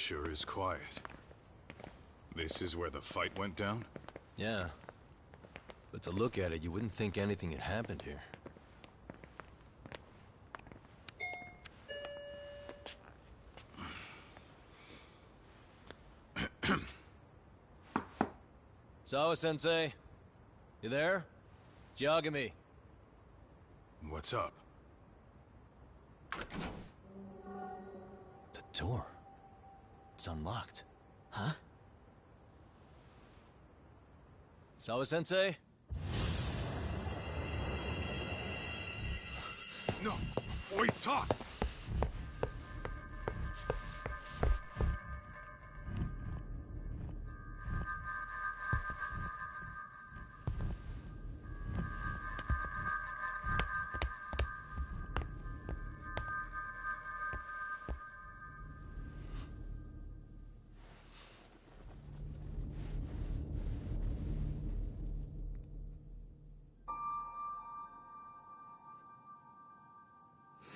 sure is quiet. This is where the fight went down? Yeah. But to look at it, you wouldn't think anything had happened here. Sawa-sensei? You there? It's Yagami. What's up? The door. It's unlocked. Huh? Sawa-sensei? No! Wait, talk!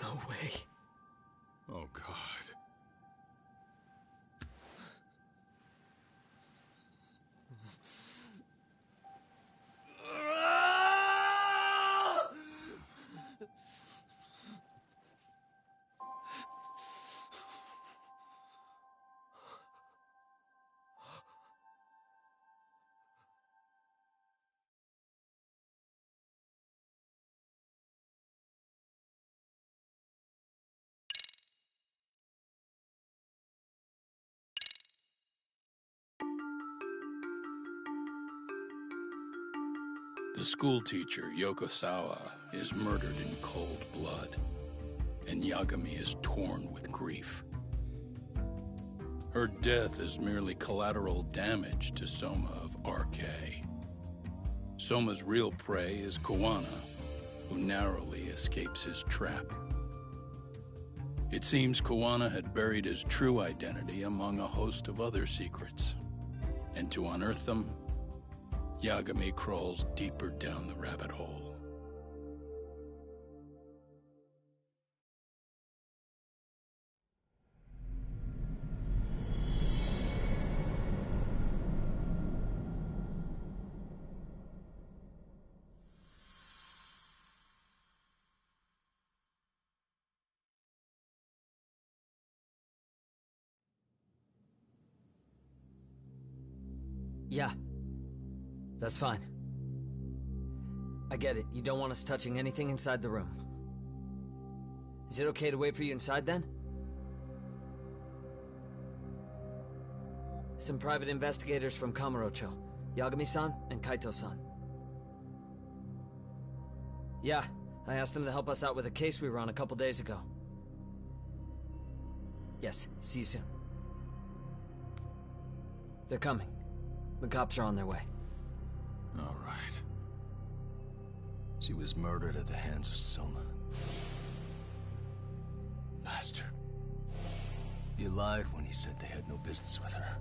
No way. Oh, God. The schoolteacher, Yokosawa, is murdered in cold blood, and Yagami is torn with grief. Her death is merely collateral damage to Soma of RK. Soma's real prey is Kawana, who narrowly escapes his trap. It seems Kawana had buried his true identity among a host of other secrets, and to unearth them, Yagami crawls deeper down the rabbit hole. Yeah. That's fine. I get it. You don't want us touching anything inside the room. Is it okay to wait for you inside, then? Some private investigators from Kamurocho. Yagami-san and Kaito-san. Yeah, I asked them to help us out with a case we were on a couple days ago. Yes, see you soon. They're coming. The cops are on their way. All right. She was murdered at the hands of Soma. Bastard. He lied when he said they had no business with her.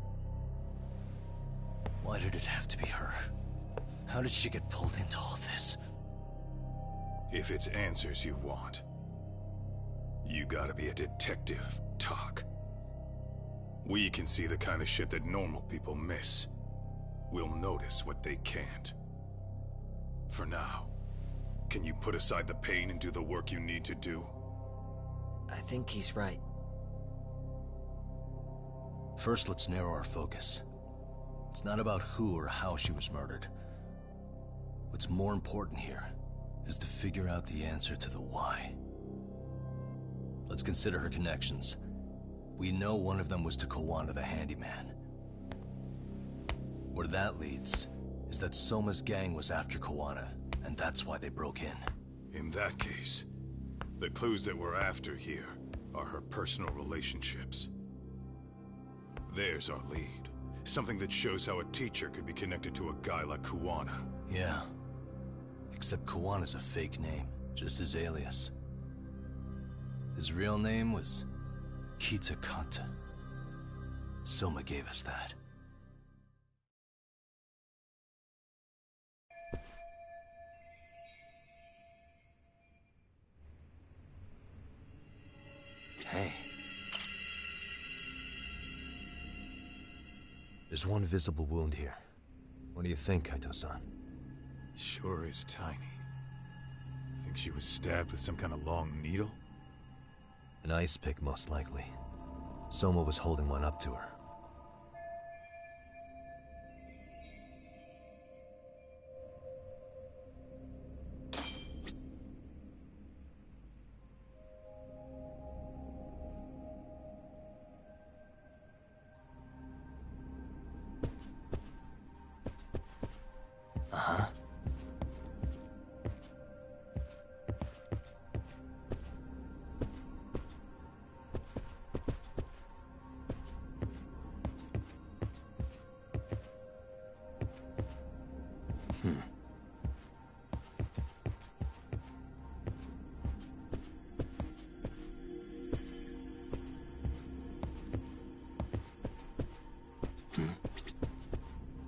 Why did it have to be her? How did she get pulled into all this? If it's answers you want, you gotta be a detective, Talk. We can see the kind of shit that normal people miss. We'll notice what they can't. For now, can you put aside the pain and do the work you need to do? I think he's right. First, let's narrow our focus. It's not about who or how she was murdered. What's more important here is to figure out the answer to the why. Let's consider her connections. We know one of them was to Kawana the handyman. Where that leads is that Soma's gang was after Kawana, and that's why they broke in. In that case, the clues that we're after here are her personal relationships. There's our lead. Something that shows how a teacher could be connected to a guy like Kawana. Yeah. Except Kawana's a fake name, just his alias. His real name was Kitakata. Soma gave us that. Hey. There's one visible wound here. What do you think, Kaito-san? Sure is tiny. Think she was stabbed with some kind of long needle? An ice pick, most likely. Soma was holding one up to her. Uh-huh.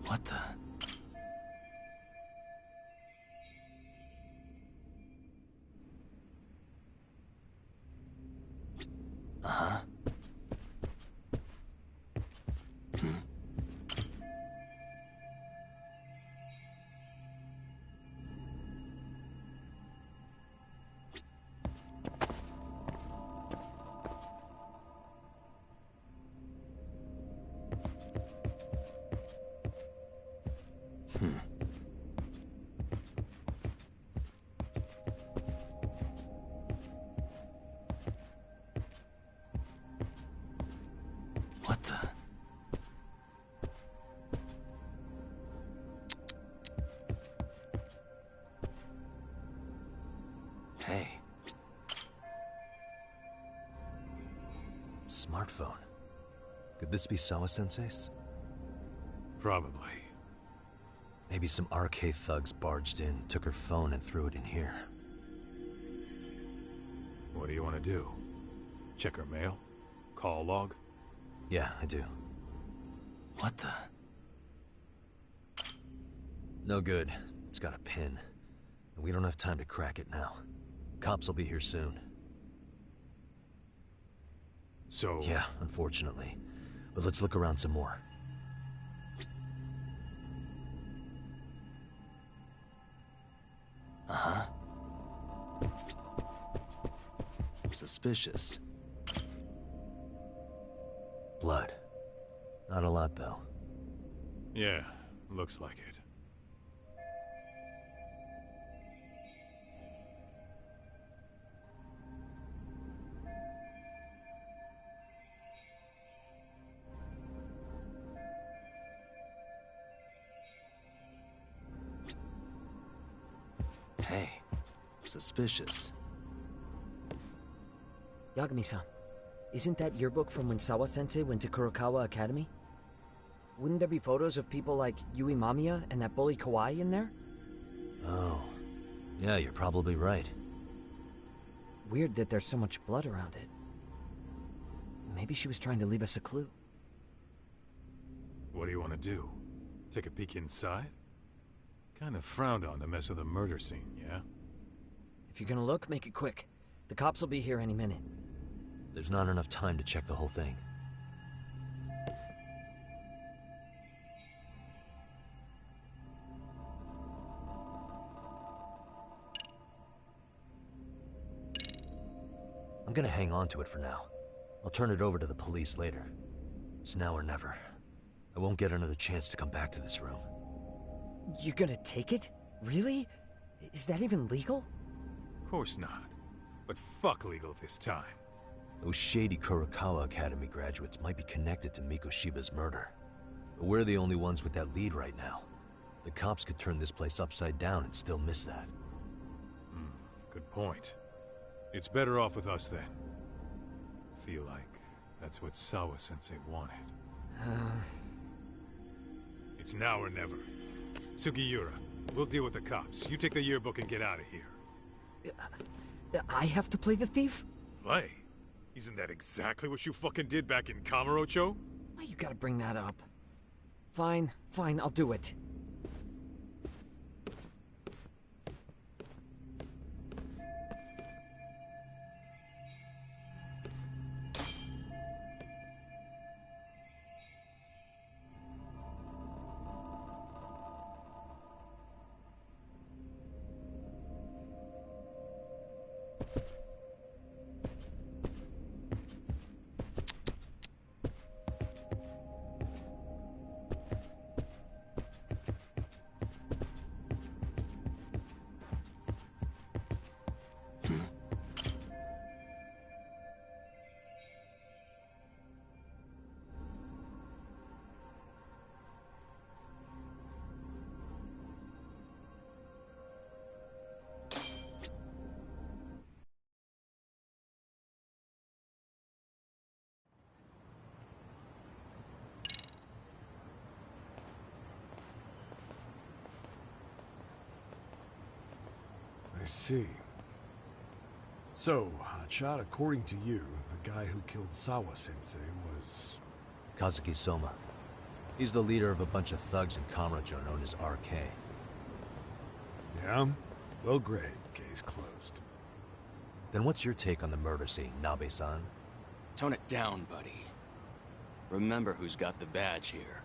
What the? Uh-huh. What the? Hey. Smartphone. Could this be Sawa-sensei's? Probably. Maybe some RK thugs barged in, took her phone, and threw it in here. What do you want to do? Check her mail? Call log? Yeah, I do. What the? No good. It's got a pin. And we don't have time to crack it now. Cops will be here soon. So... Yeah, unfortunately. But let's look around some more. Uh-huh. Suspicious. Blood. Not a lot, though. Yeah, looks like it. Hey, suspicious. Yagami-san, isn't that your book from when Sawa-sensei went to Kurokawa Academy? Wouldn't there be photos of people like Yui Mamiya and that bully Kawaii in there? Oh. Yeah, you're probably right. Weird that there's so much blood around it. Maybe she was trying to leave us a clue. What do you want to do? Take a peek inside? Kind of frowned on to mess with a murder scene, yeah? If you're gonna look, make it quick. The cops will be here any minute. There's not enough time to check the whole thing. I'm gonna hang on to it for now. I'll turn it over to the police later. It's now or never. I won't get another chance to come back to this room. You're gonna take it? Really? Is that even legal? Of course not. But fuck legal this time. Those shady Kurokawa Academy graduates might be connected to Mikoshiba's murder. But we're the only ones with that lead right now. The cops could turn this place upside down and still miss that. Good point. It's better off with us then. Feel like that's what Sawa-sensei wanted. It's now or never. Sugiura, we'll deal with the cops. You take the yearbook and get out of here. I have to play the thief? Play? Isn't that exactly what you fucking did back in Kamurocho? Why you gotta bring that up? Fine, fine, I'll do it. see. So, Hotshot, according to you, the guy who killed Sawa-sensei was... Kazuki Soma. He's the leader of a bunch of thugs in Kamurocho known as RK. Yeah? Well, great. Case closed. Then what's your take on the murder scene, Nabe-san? Tone it down, buddy. Remember who's got the badge here.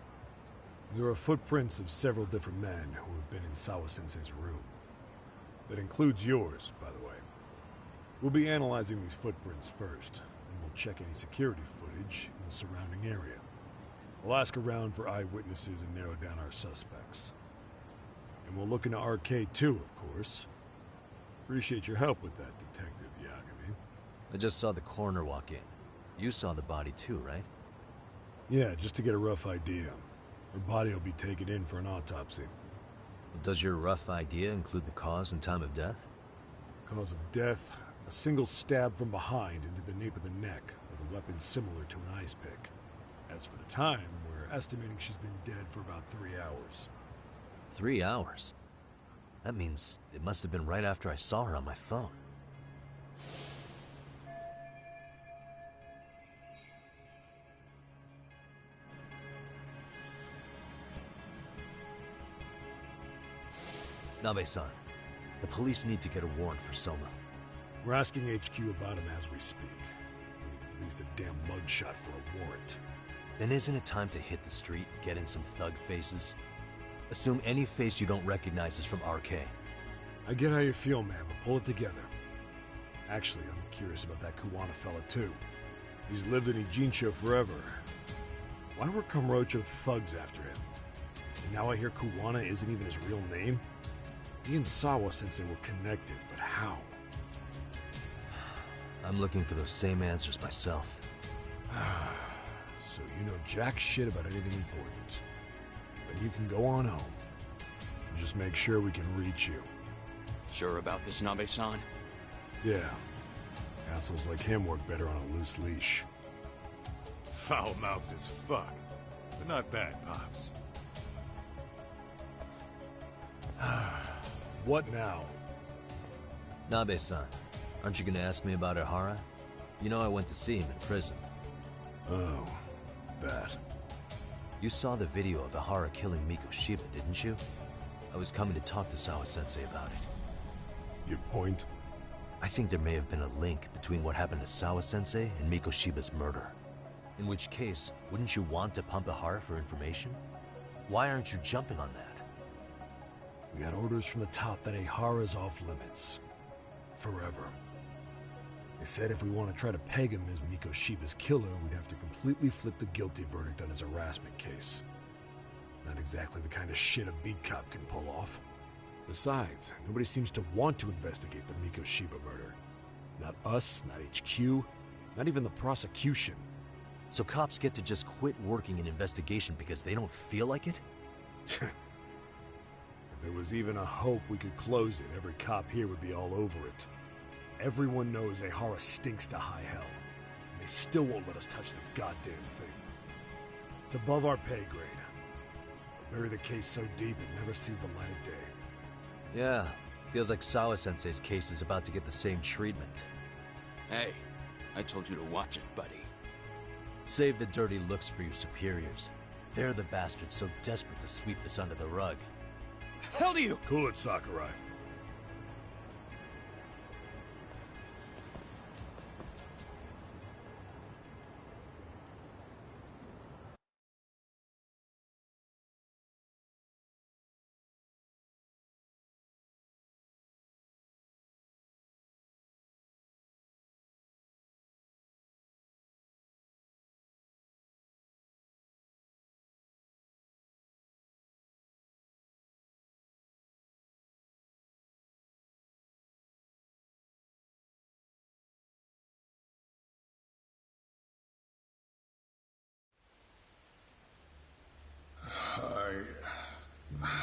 There are footprints of several different men who have been in Sawa-sensei's room. That includes yours, by the way. We'll be analyzing these footprints first, and we'll check any security footage in the surrounding area. We'll ask around for eyewitnesses and narrow down our suspects. And we'll look into RK too, of course. Appreciate your help with that, Detective Yagami. I just saw the coroner walk in. You saw the body too, right? Yeah, just to get a rough idea. Her body will be taken in for an autopsy. Does your rough idea include the cause and time of death? Cause of death, a single stab from behind into the nape of the neck with a weapon similar to an ice pick. As for the time, we're estimating she's been dead for about 3 hours. 3 hours? That means it must have been right after I saw her on my phone. Nabe-san, the police need to get a warrant for Soma. We're asking HQ about him as we speak. We need at least a damn mugshot for a warrant. Then isn't it time to hit the street, get in some thug faces? Assume any face you don't recognize is from RK. I get how you feel, man, but pull it together. Actually, I'm curious about that Kuwana fella, too. He's lived in Ijincho forever. Why were Kamurocho thugs after him? And now I hear Kuwana isn't even his real name? He and Sawa-sensei were connected, but how? I'm looking for those same answers myself. So you know jack shit about anything important. Then you can go on home. And just make sure we can reach you. Sure about this, Nabe-san? Yeah. Assholes like him work better on a loose leash. Foul-mouthed as fuck, but not bad, Pops. What now? Nabe-san, aren't you gonna ask me about Ihara? You know I went to see him in prison. Oh, that. You saw the video of Ihara killing Miko Shiba, didn't you? I was coming to talk to Sawa-sensei about it. Your point? I think there may have been a link between what happened to Sawa-sensei and Miko Shiba's murder. In which case, wouldn't you want to pump Ihara for information? Why aren't you jumping on that? We got orders from the top that Ihara's off limits. Forever. They said if we want to try to peg him as Miko Shiba's killer, we'd have to completely flip the guilty verdict on his harassment case. Not exactly the kind of shit a beat cop can pull off. Besides, nobody seems to want to investigate the Miko Shiba murder. Not us, not HQ, not even the prosecution. So cops get to just quit working an investigation because they don't feel like it? If there was even a hope we could close it, every cop here would be all over it. Everyone knows Ihara stinks to high hell, and they still won't let us touch the goddamn thing. It's above our pay grade. Bury the case so deep it never sees the light of day. Yeah, feels like Sawa-sensei's case is about to get the same treatment. Hey, I told you to watch it, buddy. Save the dirty looks for your superiors. They're the bastards so desperate to sweep this under the rug. Hell do you? Cool it, Sakurai.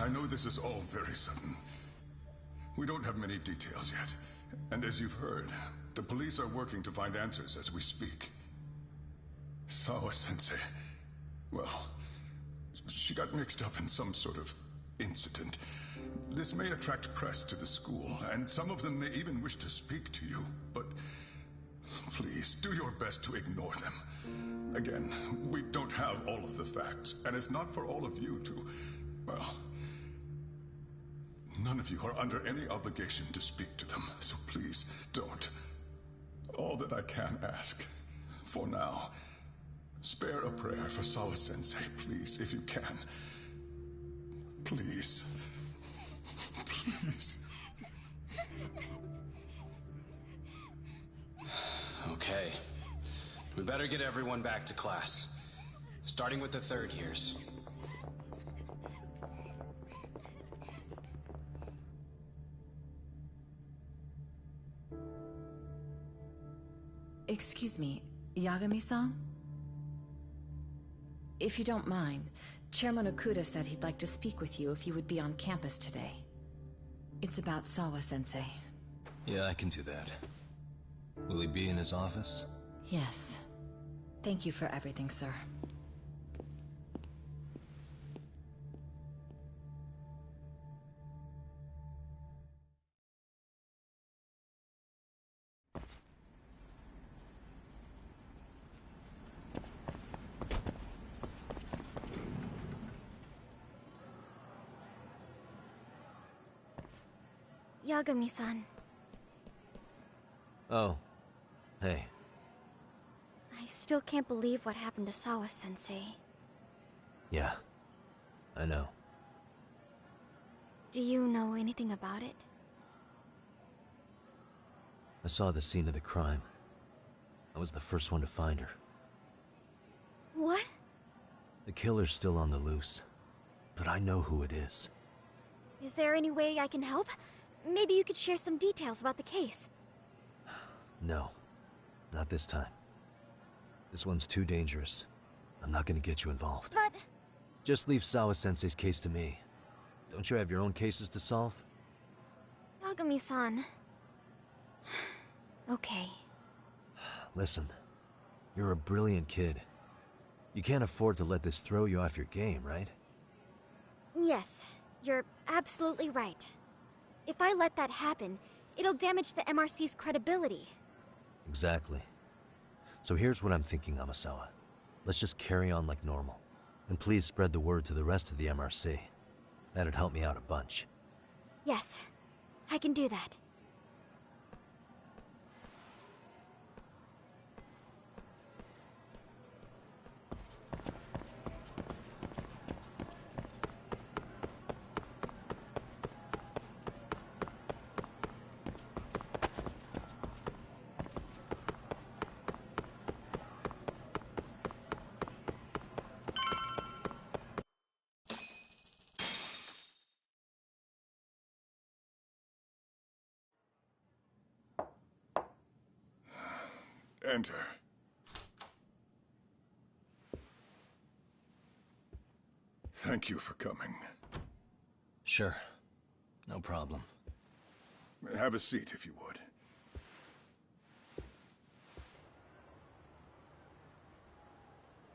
I know this is all very sudden. We don't have many details yet. And as you've heard, the police are working to find answers as we speak. Sawa-sensei, well, she got mixed up in some sort of incident. This may attract press to the school, and some of them may even wish to speak to you, but please do your best to ignore them. Again, we don't have all of the facts, and it's not for all of you to, well, none of you are under any obligation to speak to them, so please don't. All that I can ask, for now, spare a prayer for Sawa-sensei, please, if you can. Please. Please. Okay. We better get everyone back to class. Starting with the third years. Excuse me, Yagami-san? If you don't mind, Chairman Okuda said he'd like to speak with you if you would be on campus today. It's about Sawa-sensei. Yeah, I can do that. Will he be in his office? Yes. Thank you for everything, sir. Yagami-san. Oh. Hey. I still can't believe what happened to Sawa-sensei. Yeah. I know. Do you know anything about it? I saw the scene of the crime. I was the first one to find her. What? The killer's still on the loose. But I know who it is. Is there any way I can help? Maybe you could share some details about the case. No. Not this time. This one's too dangerous. I'm not gonna get you involved. But... Just leave Sawa-sensei's case to me. Don't you have your own cases to solve? Yagami-san... Okay. Listen. You're a brilliant kid. You can't afford to let this throw you off your game, right? Yes, you're absolutely right. If I let that happen, it'll damage the MRC's credibility. Exactly. So here's what I'm thinking, Amasawa. Let's just carry on like normal. And please spread the word to the rest of the MRC. That'd help me out a bunch. Yes, I can do that. Enter. Thank you for coming. Sure. No problem. Have a seat, if you would.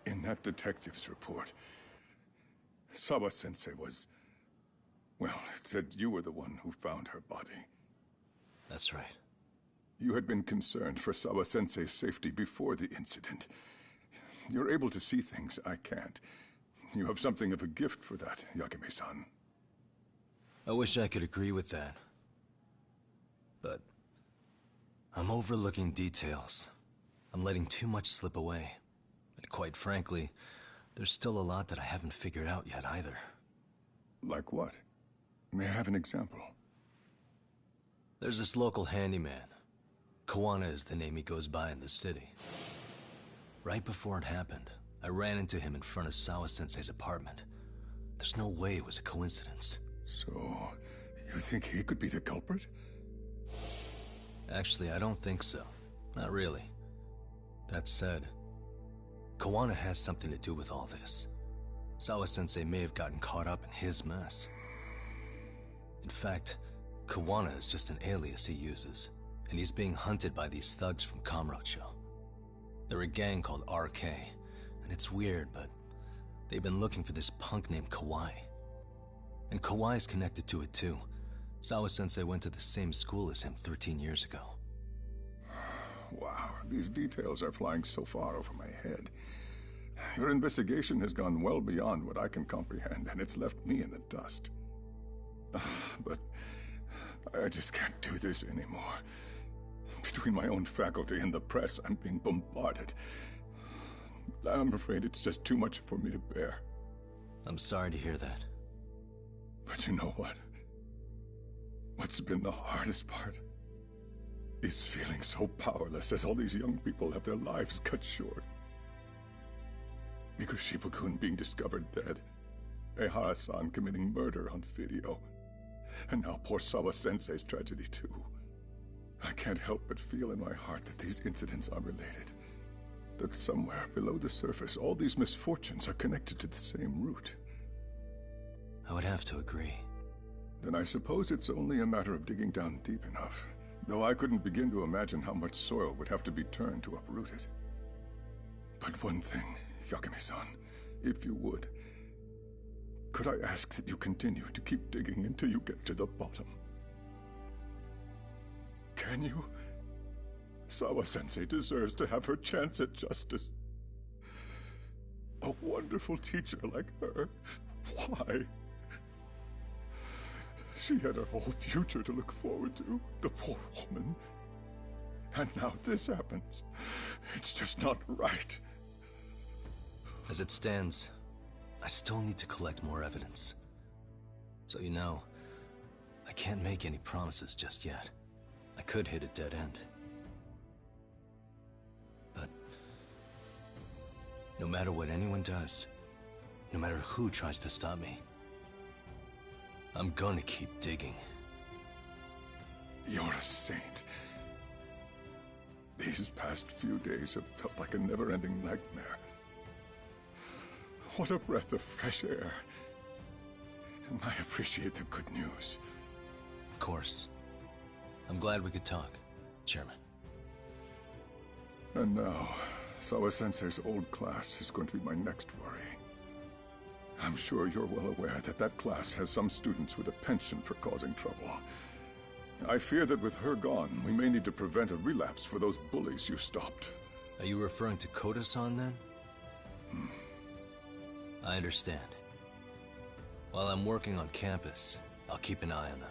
In that detective's report, Sawa-sensei was... Well, it said you were the one who found her body. That's right. You had been concerned for Sawa-sensei's safety before the incident. You're able to see things I can't. You have something of a gift for that, Yagami-san. I wish I could agree with that. But... I'm overlooking details. I'm letting too much slip away. And quite frankly, there's still a lot that I haven't figured out yet either. Like what? May I have an example? There's this local handyman. Kawana is the name he goes by in the city. Right before it happened, I ran into him in front of Sawa-sensei's apartment. There's no way it was a coincidence. So, you think he could be the culprit? Actually, I don't think so. Not really. That said, Kawana has something to do with all this. Sawa-sensei may have gotten caught up in his mess. In fact, Kawana is just an alias he uses, and he's being hunted by these thugs from Kamurocho. They're a gang called RK, and it's weird, but they've been looking for this punk named Kawai. And Kawai's connected to it too. Sawa-sensei went to the same school as him 13 years ago. Wow, these details are flying so far over my head. Your investigation has gone well beyond what I can comprehend, and it's left me in the dust. But I just can't do this anymore. Between my own faculty and the press, I'm being bombarded. I'm afraid it's just too much for me to bear. I'm sorry to hear that. But you know what? What's been the hardest part is feeling so powerless as all these young people have their lives cut short. Mikoshiba-kun being discovered dead, Ehara-san committing murder on video, and now poor Sawa-sensei's tragedy too. I can't help but feel in my heart that these incidents are related. That somewhere below the surface, all these misfortunes are connected to the same root. I would have to agree. Then I suppose it's only a matter of digging down deep enough. Though I couldn't begin to imagine how much soil would have to be turned to uproot it. But one thing, Yagami-san, if you would, could I ask that you continue to keep digging until you get to the bottom? Can you? Sawa-sensei deserves to have her chance at justice. A wonderful teacher like her. Why? She had her whole future to look forward to, the poor woman. And now this happens. It's just not right. As it stands, I still need to collect more evidence. So you know, I can't make any promises just yet. I could hit a dead end. But no matter what anyone does, no matter who tries to stop me, I'm gonna keep digging. You're a saint. These past few days have felt like a never-ending nightmare. What a breath of fresh air. And I appreciate the good news. Of course. I'm glad we could talk, Chairman. And now, Sawa-sensei's old class is going to be my next worry. I'm sure you're well aware that that class has some students with a penchant for causing trouble. I fear that with her gone, we may need to prevent a relapse for those bullies you stopped. Are you referring to Koda-san then? I understand. While I'm working on campus, I'll keep an eye on them.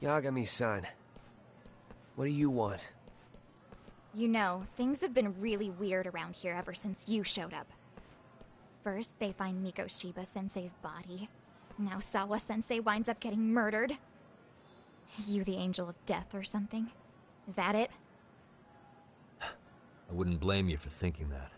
Yagami-san, what do you want? You know, things have been really weird around here ever since you showed up. First, they find Mikoshiba-sensei's body. Now Sawa-sensei winds up getting murdered. You the angel of death or something? Is that it? I wouldn't blame you for thinking that.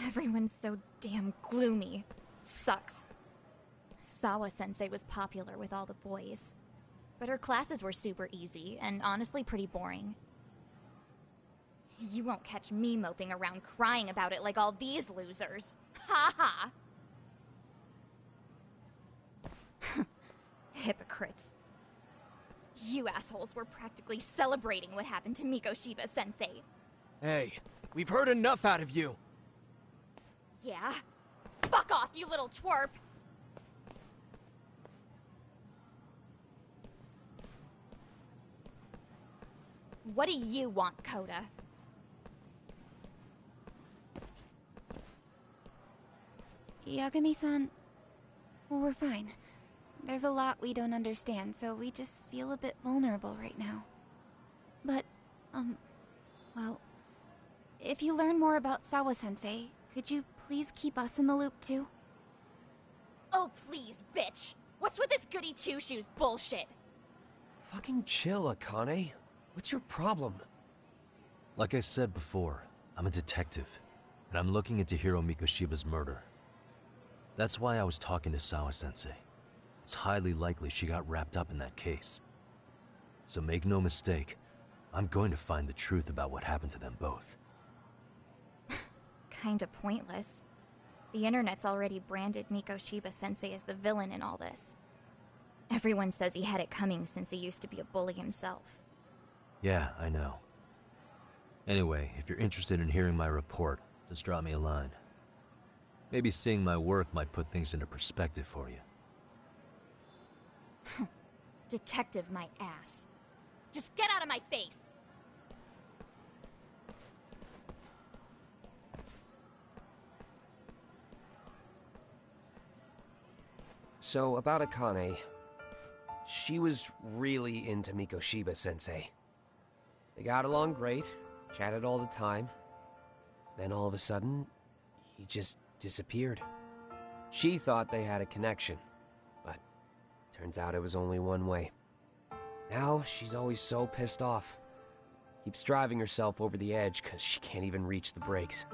Everyone's so damn gloomy. It sucks. Sawa-sensei was popular with all the boys. But her classes were super easy, and honestly pretty boring. You won't catch me moping around crying about it like all these losers. Ha ha! Hypocrites. You assholes were practically celebrating what happened to Mikoshiba-sensei. Hey, we've heard enough out of you! Yeah? Fuck off, you little twerp! What do you want, Coda? Yagami-san, we're fine. There's a lot we don't understand, so we just feel a bit vulnerable right now. But, well, if you learn more about Sawa-sensei, could you please keep us in the loop too? Oh please, bitch! What's with this goody two-shoes bullshit? Fucking chill, Akane. What's your problem? Like I said before, I'm a detective, and I'm looking into Hiro Mikoshiba's murder. That's why I was talking to Sawa-sensei. It's highly likely she got wrapped up in that case. So make no mistake, I'm going to find the truth about what happened to them both. Kinda pointless. The internet's already branded Mikoshiba-sensei as the villain in all this. Everyone says he had it coming since he used to be a bully himself. Yeah, I know. Anyway, if you're interested in hearing my report, just drop me a line. Maybe seeing my work might put things into perspective for you. Detective my ass. Just get out of my face! So, about Akane. She was really into Mikoshiba-sensei. They got along great, chatted all the time. Then all of a sudden, he just disappeared. She thought they had a connection, but turns out it was only one way. Now, she's always so pissed off. Keeps driving herself over the edge because she can't even reach the brakes.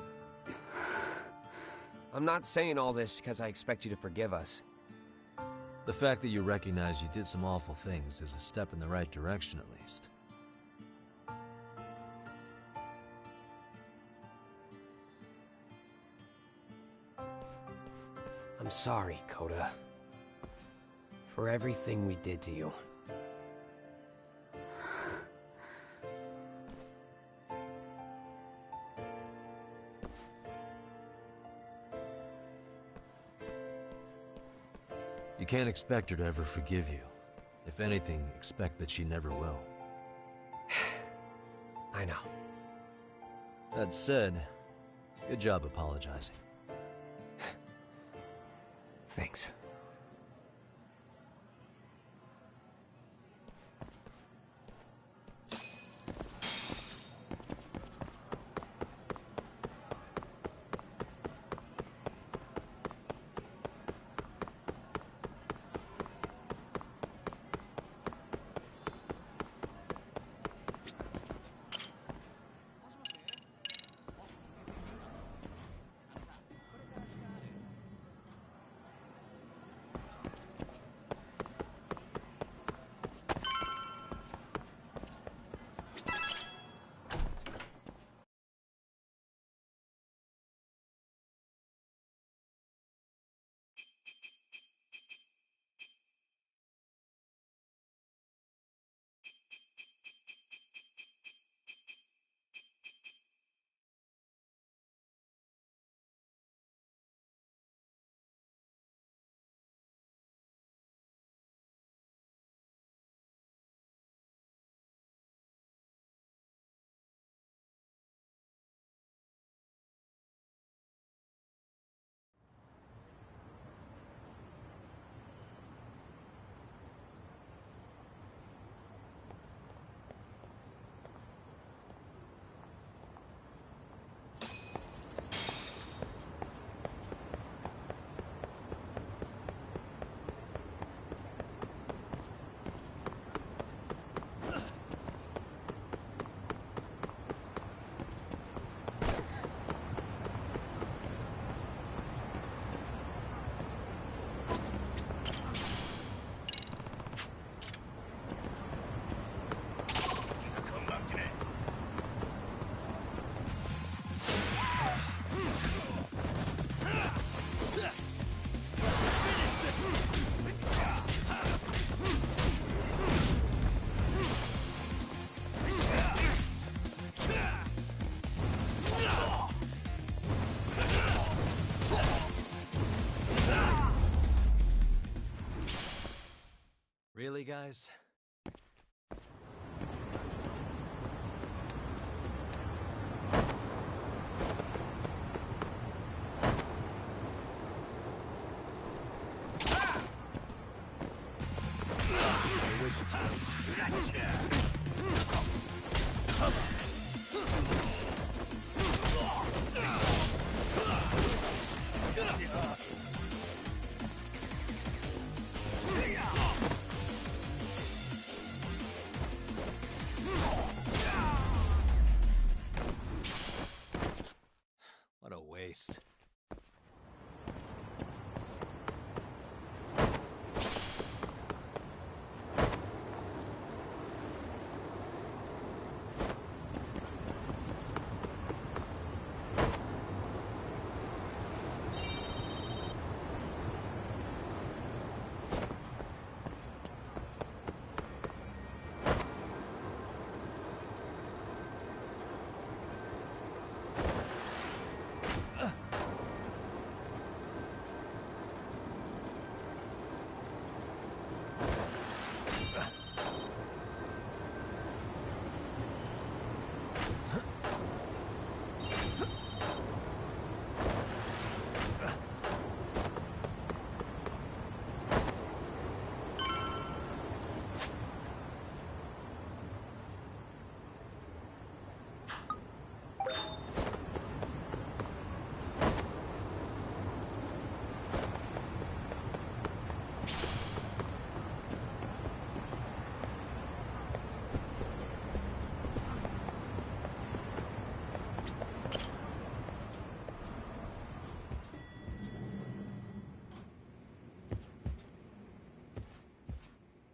I'm not saying all this because I expect you to forgive us. The fact that you recognize you did some awful things is a step in the right direction, at least. I'm sorry, Coda. For everything we did to you. You can't expect her to ever forgive you. If anything, expect that she never will. I know. That said, good job apologizing. Thanks. Really, guys? What a waste.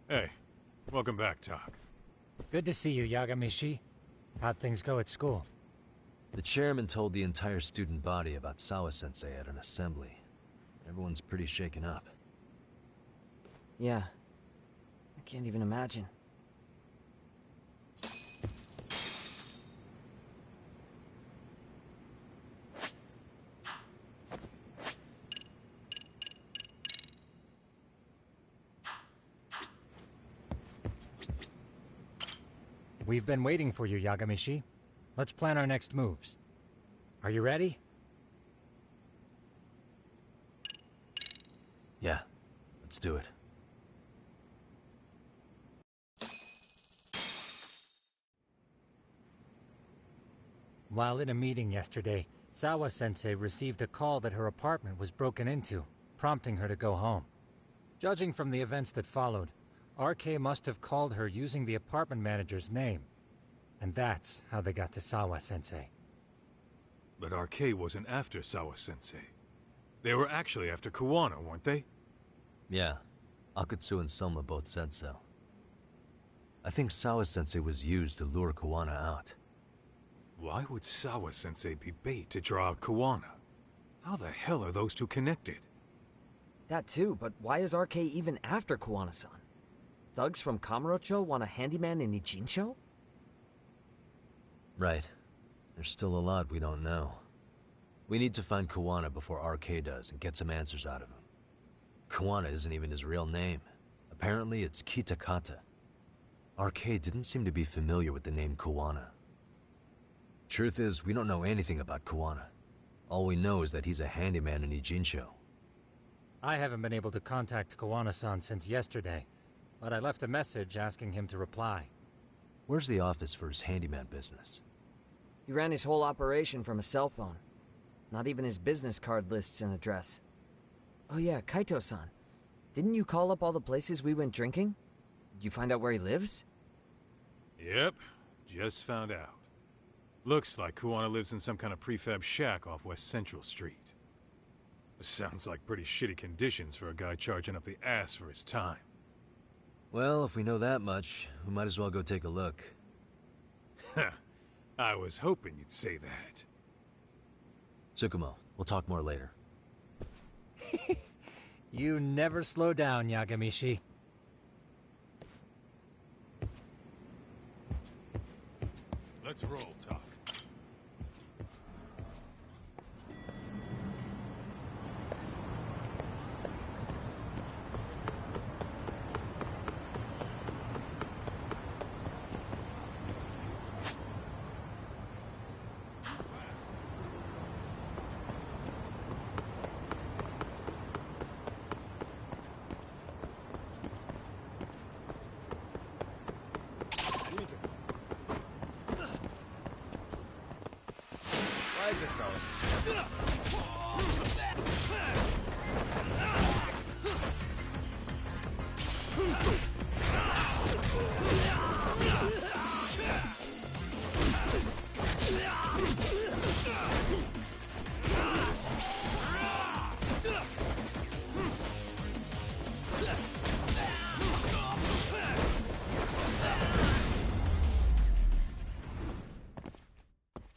Hey, welcome back, Tak. Good to see you, Yagamishi. How'd things go at school? The chairman told the entire student body about Sawa-sensei at an assembly. Everyone's pretty shaken up. Yeah. I can't even imagine. We've been waiting for you, Yagamishi. Let's plan our next moves. Are you ready? Yeah, let's do it. While in a meeting yesterday, Sawa-sensei received a call that her apartment was broken into, prompting her to go home. Judging from the events that followed, RK must have called her using the apartment manager's name. And that's how they got to Sawa-sensei. But RK wasn't after Sawa-sensei. They were actually after Kuwana, weren't they? Yeah, Akutsu and Soma both said so. I think Sawa-sensei was used to lure Kuwana out. Why would Sawa-sensei be bait to draw out Kuwana? How the hell are those two connected? That too, but why is RK even after Kuwana-san? Thugs from Kamurocho want a handyman in Ijincho? Right. There's still a lot we don't know. We need to find Kuwana before RK does and get some answers out of him. Kuwana isn't even his real name. Apparently it's Kitakata. RK didn't seem to be familiar with the name Kuwana. Truth is, we don't know anything about Kuwana. All we know is that he's a handyman in Ijincho. I haven't been able to contact Kuwana-san since yesterday, but I left a message asking him to reply. Where's the office for his handyman business? He ran his whole operation from a cell phone. Not even his business card lists an address. Oh yeah, Kaito-san. Didn't you call up all the places we went drinking? Did you find out where he lives? Yep, just found out. Looks like Kuwana lives in some kind of prefab shack off West Central Street. Sounds like pretty shitty conditions for a guy charging up the ass for his time. Well, if we know that much, we might as well go take a look. I was hoping you'd say that. Tsukumo, we'll talk more later. You never slow down, Yagamishi. Let's roll, Tak. surprise ourselves.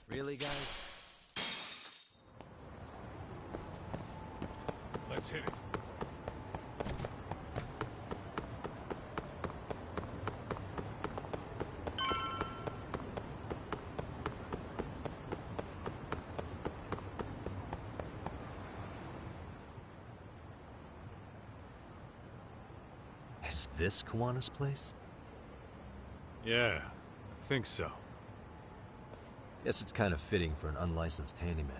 Really, guys? Let's hit it. Is this Kawana's place? Yeah, I think so. Guess it's kind of fitting for an unlicensed handyman.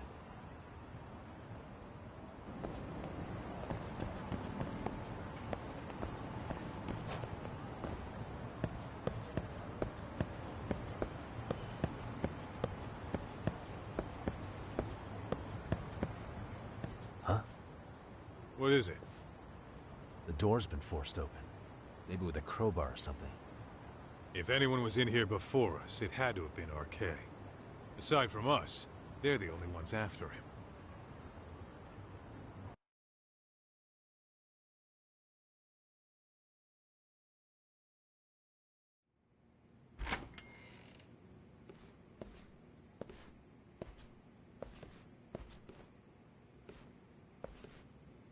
Huh? What is it? The door's been forced open. Maybe with a crowbar or something. If anyone was in here before us, it had to have been RK. Aside from us, they're the only ones after him.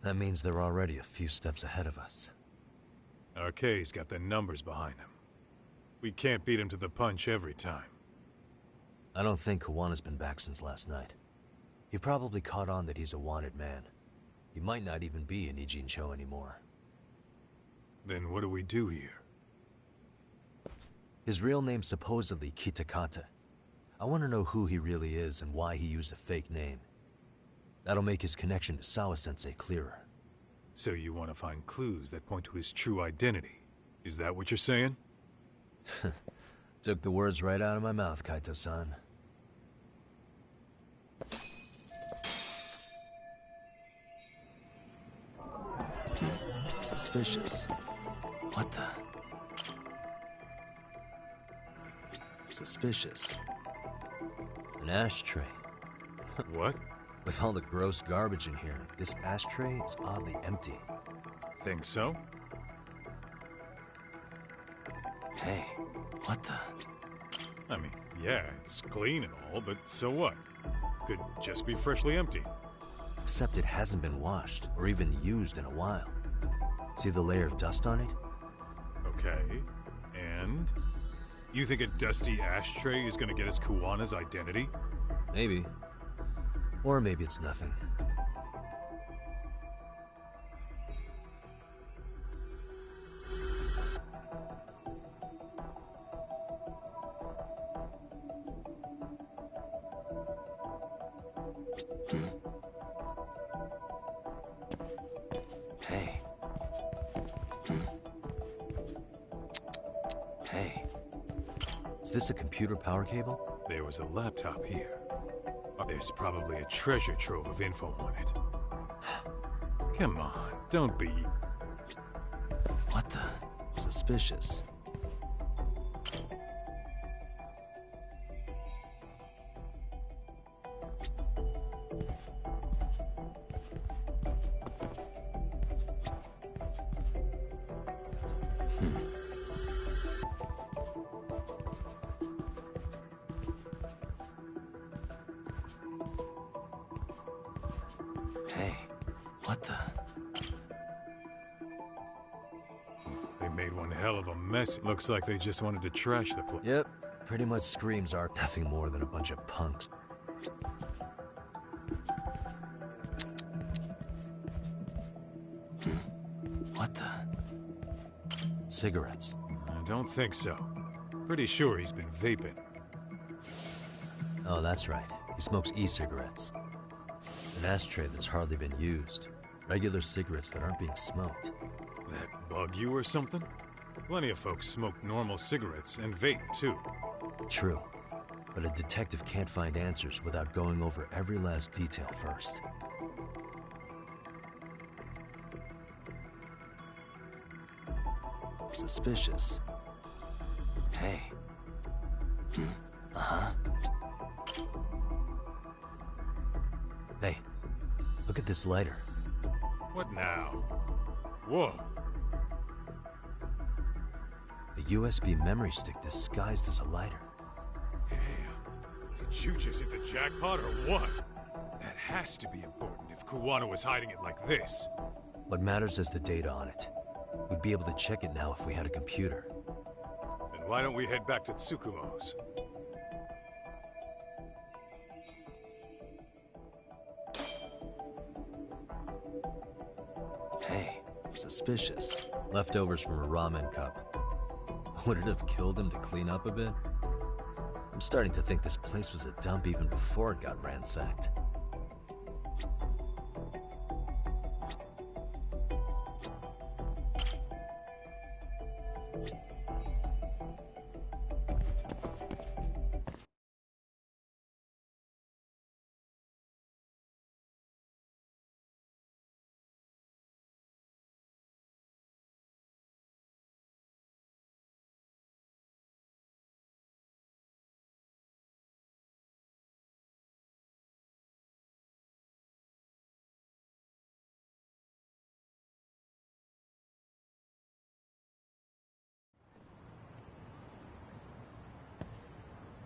That means they're already a few steps ahead of us. RK's got the numbers behind him. We can't beat him to the punch every time. I don't think Kawana's been back since last night. He probably caught on that he's a wanted man. He might not even be in Ijincho anymore. Then what do we do here? His real name's supposedly Kitakata. I want to know who he really is and why he used a fake name. That'll make his connection to Sawa-sensei clearer. So you want to find clues that point to his true identity? Is that what you're saying? Took the words right out of my mouth, Kaito-san. Suspicious. What the? Suspicious. An ashtray. What? With all the gross garbage in here, this ashtray is oddly empty. Think so? Hey, what the? I mean, yeah, it's clean and all, but so what? Could just be freshly empty. Except it hasn't been washed, or even used in a while. See the layer of dust on it? Okay, and? You think a dusty ashtray is gonna get us Kawana's identity? Maybe. Or maybe it's nothing. Hey. Hey. Is this a computer power cable? There was a laptop here. There's probably a treasure trove of info on it. Come on, don't be... What the? Suspicious. Hey, what the? They made one hell of a mess. Looks like they just wanted to trash the place. Yep, pretty much screams are nothing more than a bunch of punks. What the? Cigarettes. I don't think so. Pretty sure he's been vaping. Oh, that's right. He smokes e-cigarettes. An ashtray that's hardly been used. Regular cigarettes that aren't being smoked. That bug you or something? Plenty of folks smoke normal cigarettes and vape, too. True. But a detective can't find answers without going over every last detail first. Suspicious. Hey. Uh-huh. Hey, look at this lighter. What now? Whoa. A USB memory stick disguised as a lighter. Damn. Did you just hit the jackpot or what? That has to be important if Kuwana was hiding it like this. What matters is the data on it. We'd be able to check it now if we had a computer. Then why don't we head back to Tsukumo's? Hey, suspicious. Leftovers from a ramen cup. Would it have killed him to clean up a bit? I'm starting to think this place was a dump even before it got ransacked.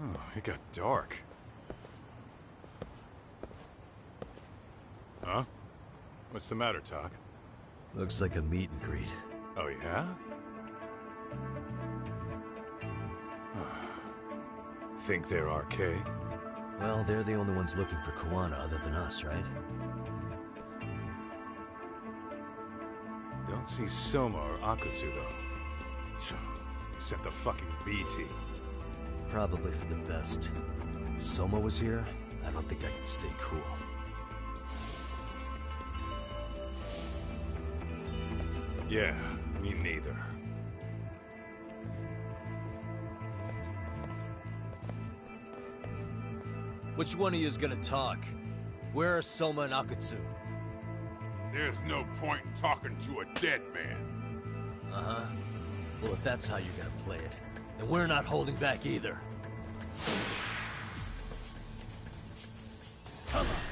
Oh, it got dark. Huh? What's the matter, Talk? Looks like a meet and greet. Oh, yeah? Think they're RK? Well, they're the only ones looking for Kuwana other than us, right? Don't see Soma or Akutsu, though. They sent the fucking B team. Probably for the best. If Soma was here, I don't think I could stay cool. Yeah, me neither. Which one of you is gonna talk? Where are Soma and Akutsu? There's no point in talking to a dead man. Uh-huh. Well, if that's how you're gonna play it, then we're not holding back either. Come on.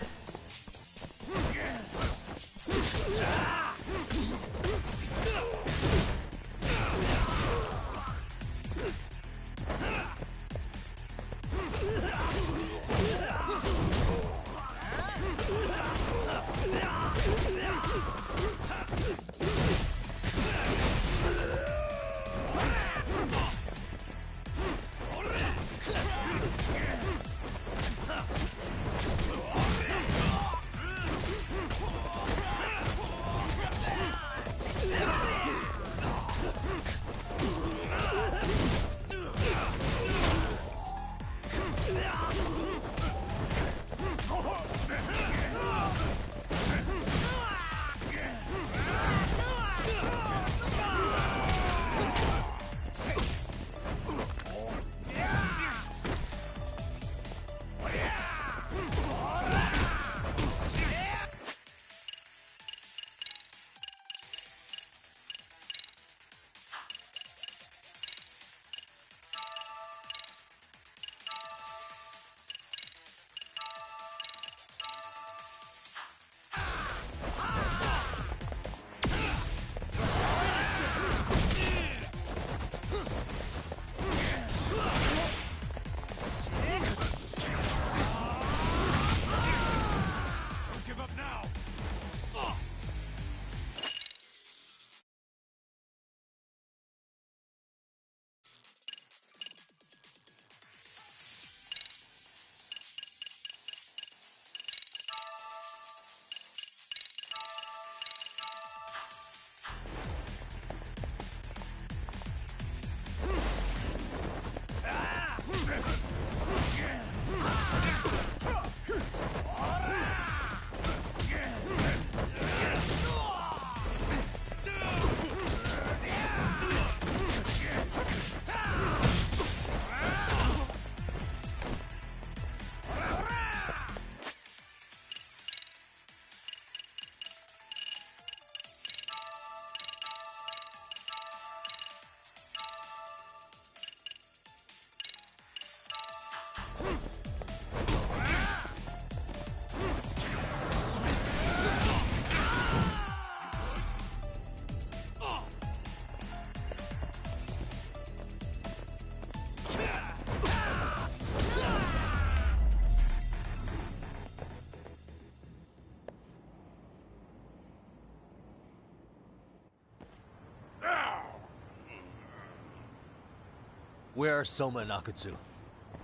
Where are Soma and Akutsu?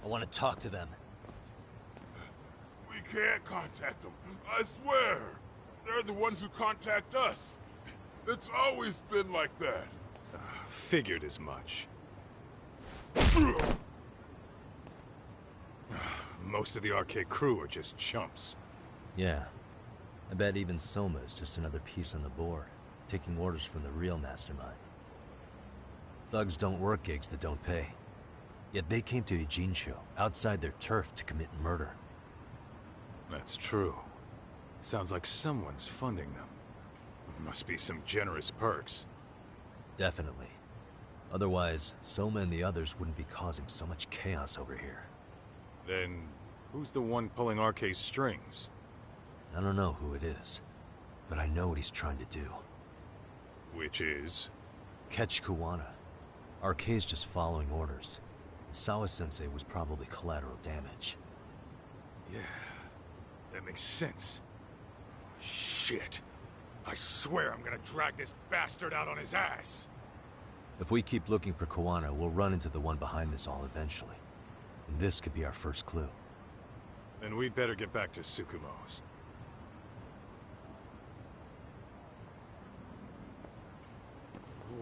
I want to talk to them. We can't contact them, I swear. They're the ones who contact us. It's always been like that. Figured as much. Most of the arcade crew are just chumps. Yeah. I bet even Soma is just another piece on the board, taking orders from the real mastermind. Thugs don't work gigs that don't pay. Yet they came to Ijincho, outside their turf, to commit murder. That's true. Sounds like someone's funding them. Must be some generous perks. Definitely. Otherwise, Soma and the others wouldn't be causing so much chaos over here. Then, who's the one pulling RK's strings? I don't know who it is, but I know what he's trying to do. Which is? Catch Kuwana. RK's just following orders. Sawa-sensei was probably collateral damage. Yeah, that makes sense. Shit. I swear I'm gonna drag this bastard out on his ass. If we keep looking for Kuwana, we'll run into the one behind this all eventually. And this could be our first clue. Then we'd better get back to Tsukumo's.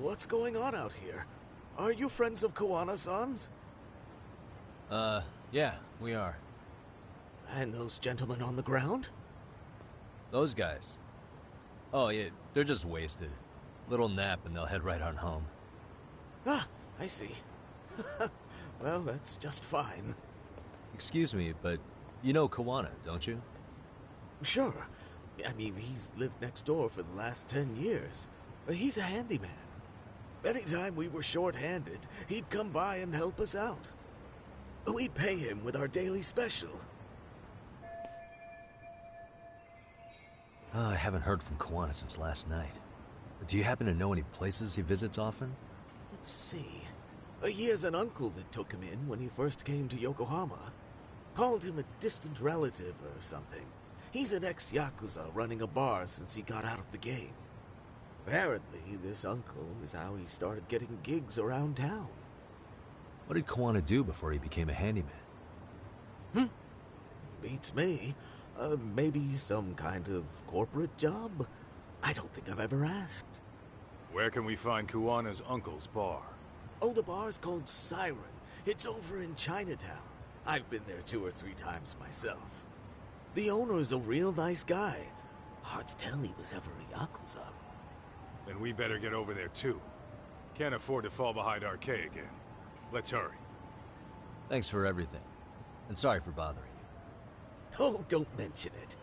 What's going on out here? Are you friends of Kuwana-san's? Yeah, we are. And those gentlemen on the ground? Those guys? Oh, yeah, they're just wasted. Little nap and they'll head right on home. Ah, I see. Well, that's just fine. Excuse me, but you know Kuwana, don't you? Sure. I mean, he's lived next door for the last 10 years. He's a handyman. Anytime we were short-handed, he'd come by and help us out. We'd pay him with our daily special. I haven't heard from Kuwana since last night. Do you happen to know any places he visits often? Let's see. He has an uncle that took him in when he first came to Yokohama. Called him a distant relative or something. He's an ex-Yakuza running a bar since he got out of the game. Apparently, this uncle is how he started getting gigs around town. What did Kuwana do before he became a handyman? Beats me. Maybe some kind of corporate job? I don't think I've ever asked. Where can we find Kuwana's uncle's bar? Oh, the bar's called Siren. It's over in Chinatown. I've been there 2 or 3 times myself. The owner's a real nice guy. Hard to tell he was ever a Yakuza. Then we better get over there too. Can't afford to fall behind RK again. Let's hurry. Thanks for everything. And sorry for bothering you. Oh, don't mention it.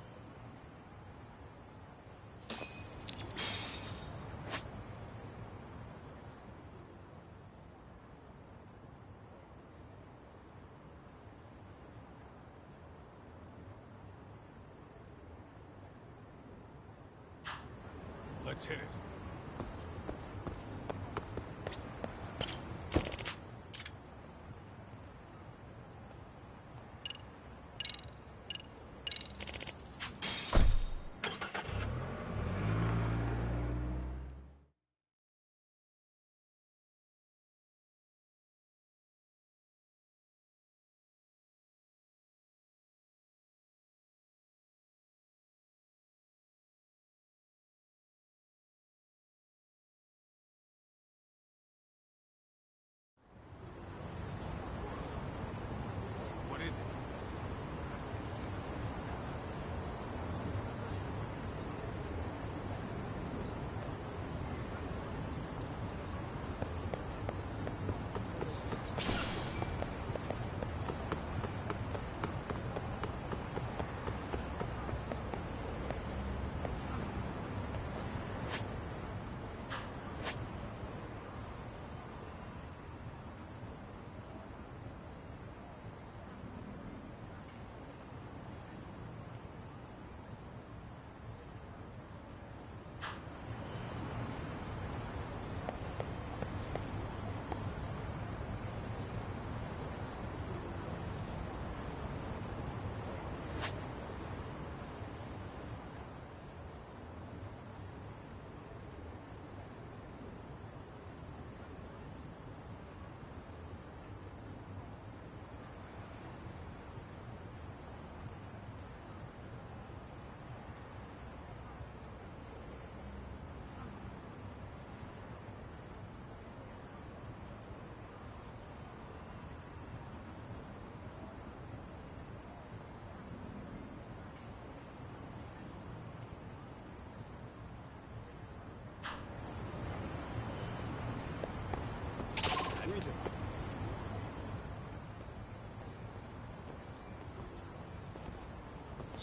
Let's hit it.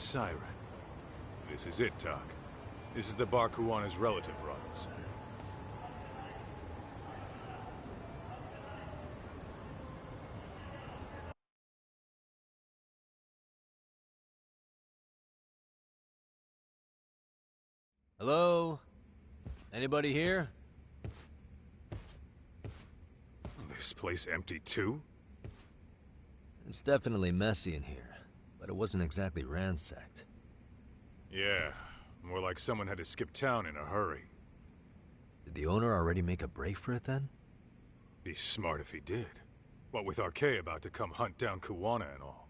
Siren. This is it, Doc. This is the bar Kuwana's relative runs. Hello? Anybody here? This place empty too? It's definitely messy in here, but it wasn't exactly ransacked. Yeah, more like someone had to skip town in a hurry. Did the owner already make a break for it then? Be smart if he did. What with Arcade about to come hunt down Kuwana and all.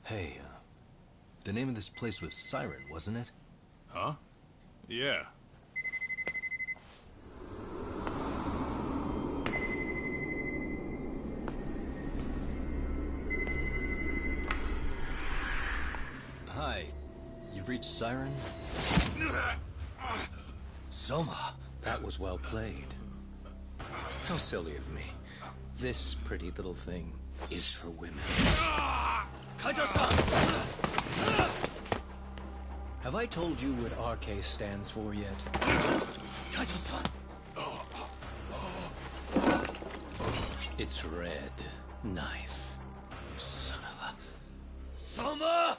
Hey, the name of this place was Siren, wasn't it? Huh? Yeah. Hi. You've reached Siren? Soma! That was well played. How silly of me. This pretty little thing is for women. Have I told you what RK stands for yet? It's red knife. You son of a... Soma!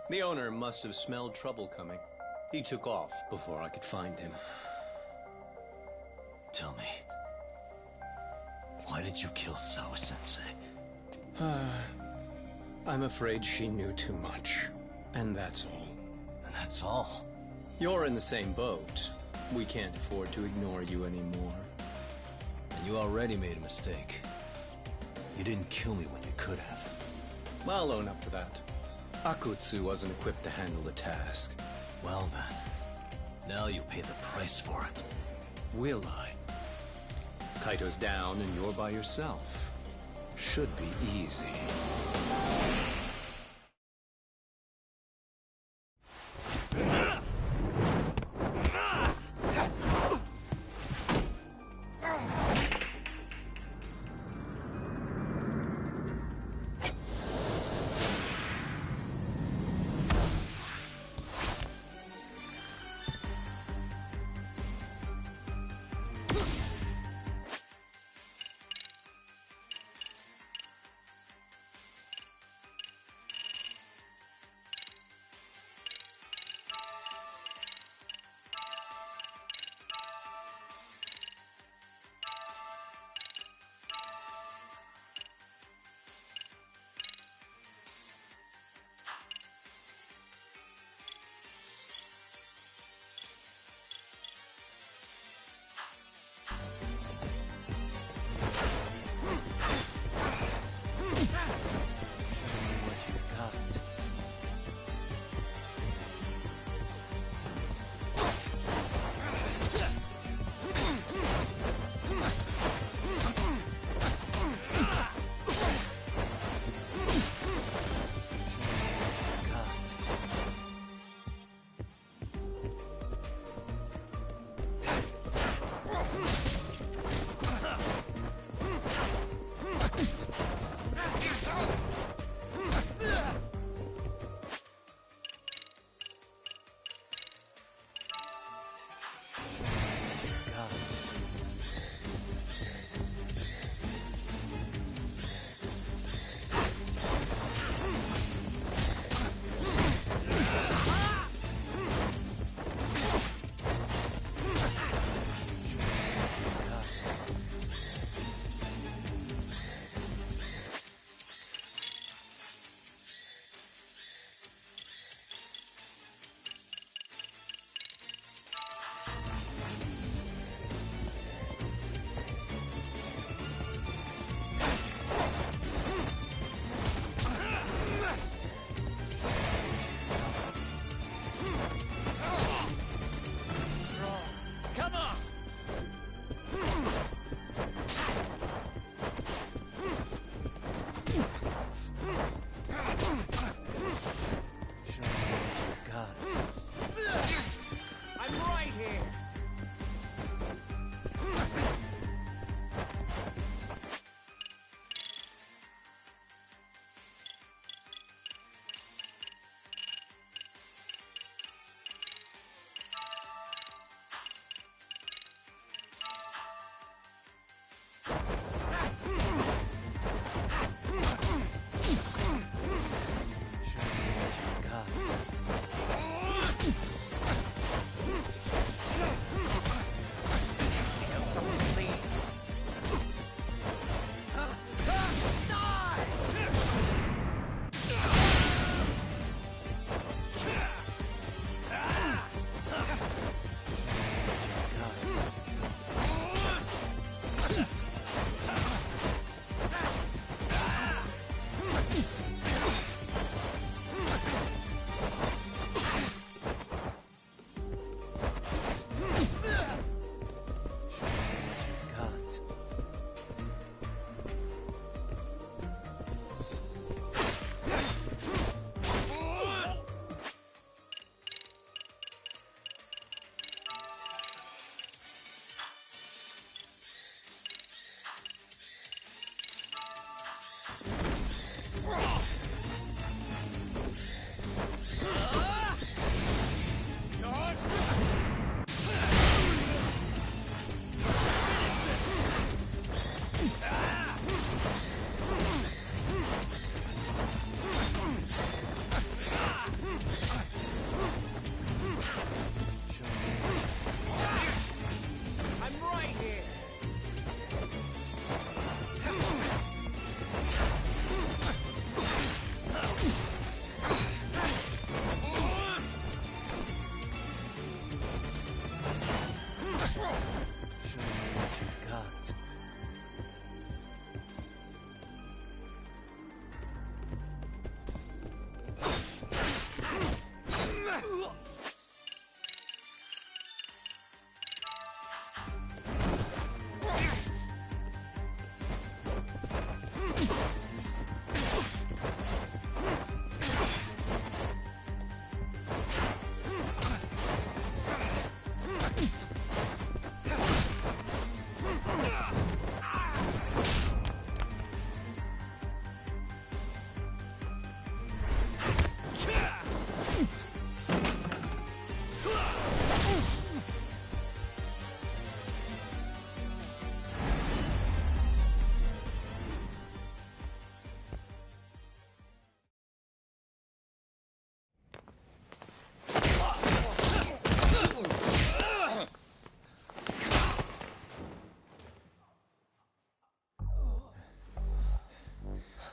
The owner must have smelled trouble coming. He took off before I could find him. Tell me, why did you kill Sawa-sensei? I'm afraid she knew too much. And that's all. And that's all? You're in the same boat. We can't afford to ignore you anymore. And you already made a mistake. You didn't kill me when you could have. I'll own up to that. Akutsu wasn't equipped to handle the task. Well then, now you'll pay the price for it. Will I? Kaito's down and you're by yourself. Should be easy.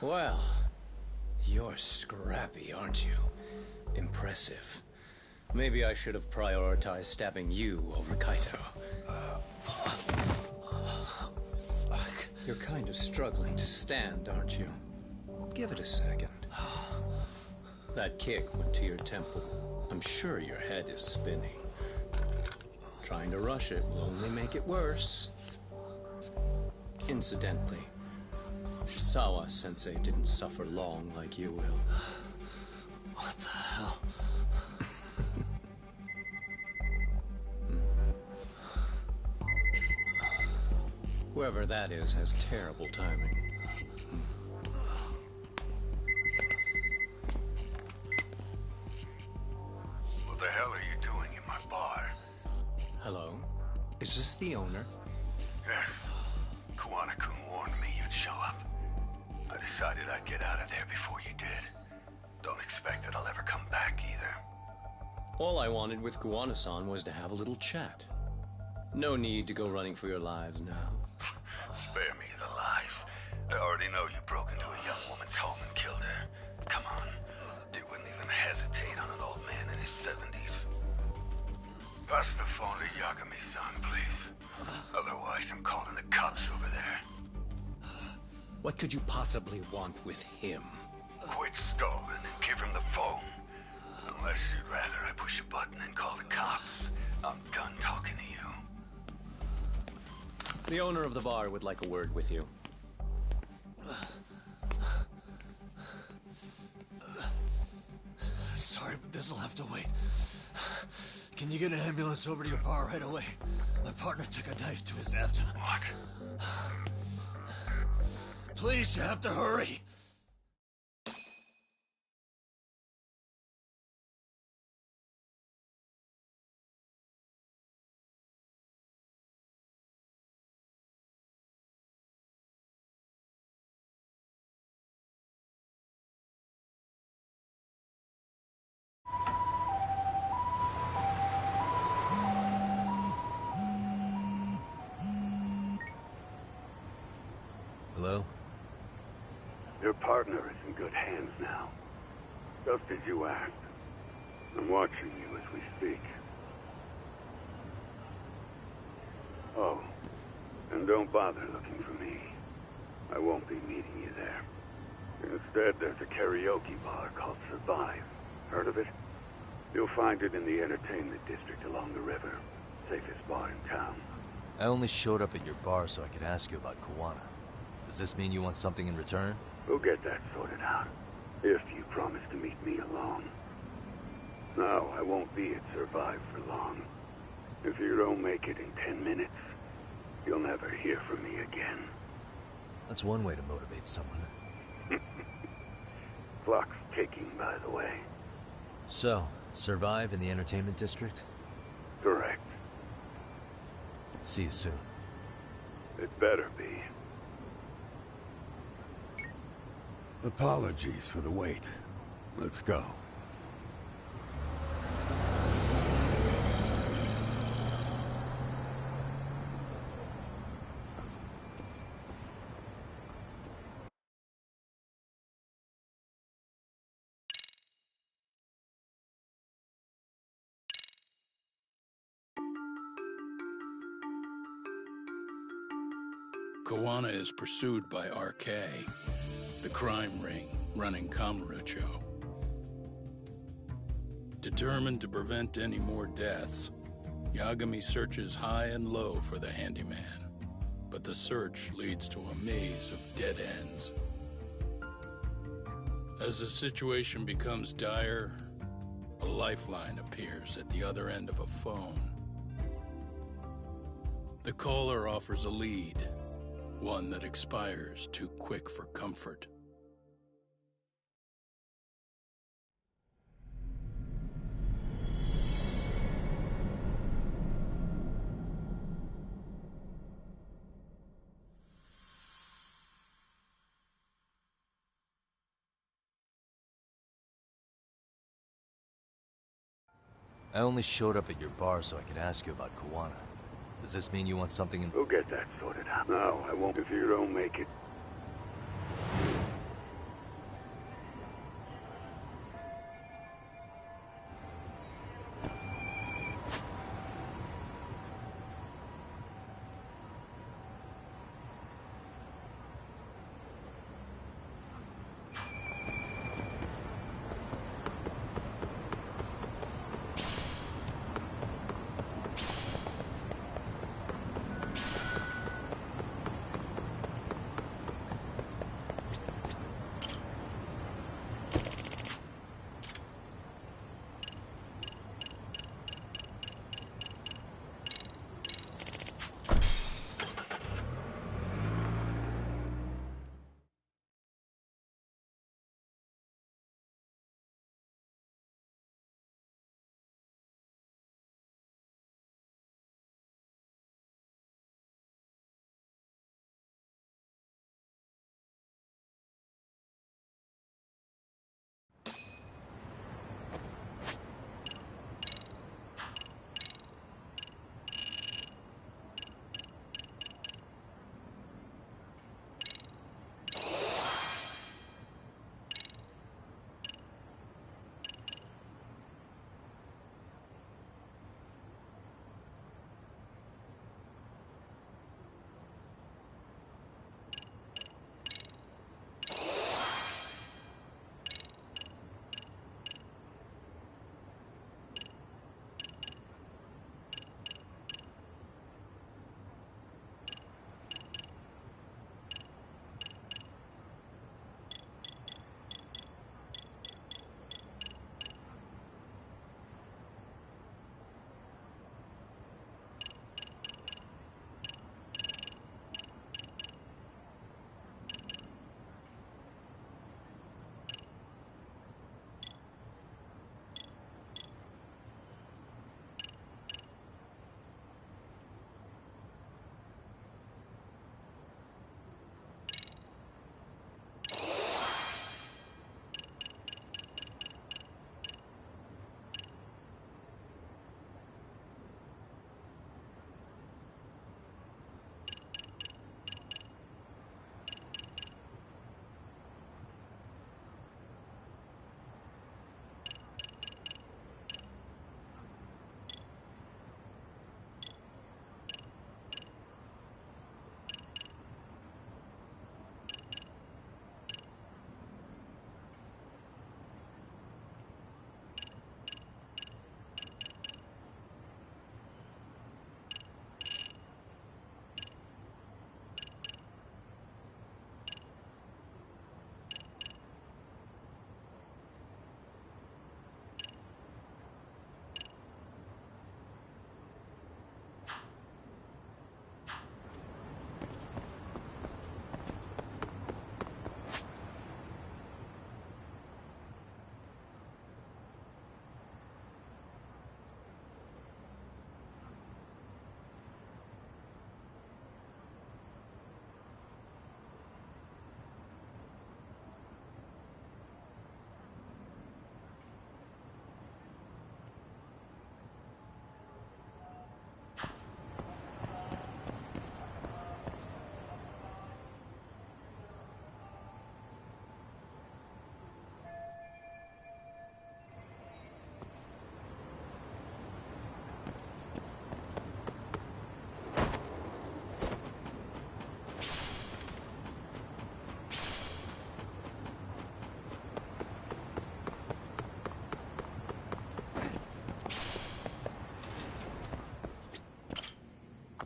Well, you're scrappy, aren't you? Impressive. Maybe I should have prioritized stabbing you over Kaito. You're kind of struggling to stand, aren't you? Give it a second. That kick went to your temple. I'm sure your head is spinning. Trying to rush it will only make it worse. Incidentally, Sawa-sensei didn't suffer long like you will. What the hell? Whoever that is has terrible timing. What the hell are you doing in my bar? Hello? Is this the owner? Yes. Kuwana-kun warned me you'd show up. I decided I'd get out of there before you did. Don't expect that I'll ever come back either. All I wanted with Kuwana-san was to have a little chat. No need to go running for your lives now. Spare me the lies. I already know you broke into a young woman's home and killed her. Come on. You wouldn't even hesitate on an old man in his 70s. Pass the phone to Yagami-san, please. Otherwise, I'm calling the cops over there. What could you possibly want with him? Quit stalling and give him the phone. Unless you'd rather I push a button and call the cops. I'm done talking to you. The owner of the bar would like a word with you. Sorry, but this'll have to wait. Can you get an ambulance over to your bar right away? My partner took a knife to his abdomen. What? Please, you have to hurry. Hello? Your partner is in good hands now. Just as you asked. I'm watching you as we speak. Oh, and don't bother looking for me. I won't be meeting you there. Instead, there's a karaoke bar called Survive. Heard of it? You'll find it in the entertainment district along the river. Safest bar in town. I only showed up at your bar so I could ask you about Kuwana. Does this mean you want something in return? We'll get that sorted out. If you promise to meet me alone. No, I won't be at Survive for long. If you don't make it in 10 minutes, you'll never hear from me again. That's one way to motivate someone. Clock's ticking, by the way. So, survive in the entertainment district? Correct. See you soon. It better be. Apologies for the wait. Let's go. Kawana is pursued by RK, the crime ring running Kamurocho. Determined to prevent any more deaths, Yagami searches high and low for the handyman, but the search leads to a maze of dead ends. As the situation becomes dire, a lifeline appears at the other end of a phone. The caller offers a lead, one that expires too quick for comfort. I only showed up at your bar so I could ask you about Kawana. Does this mean you want something in— We'll get that sorted out. No, I won't if you don't make it.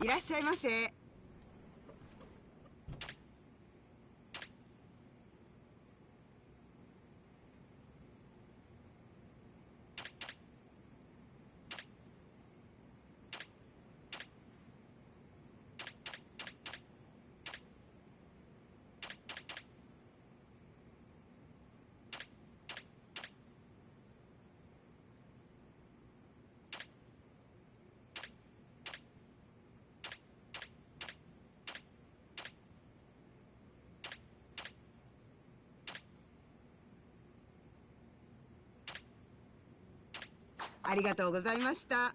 いらっしゃいませ。ありがとうございました。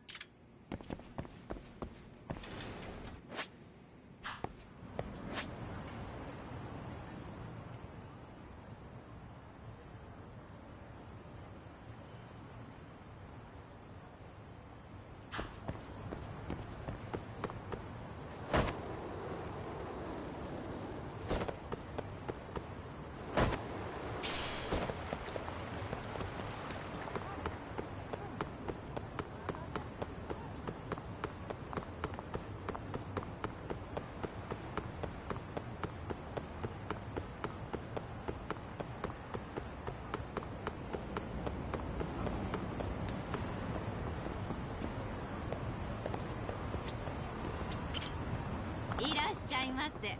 いらっしゃいませ。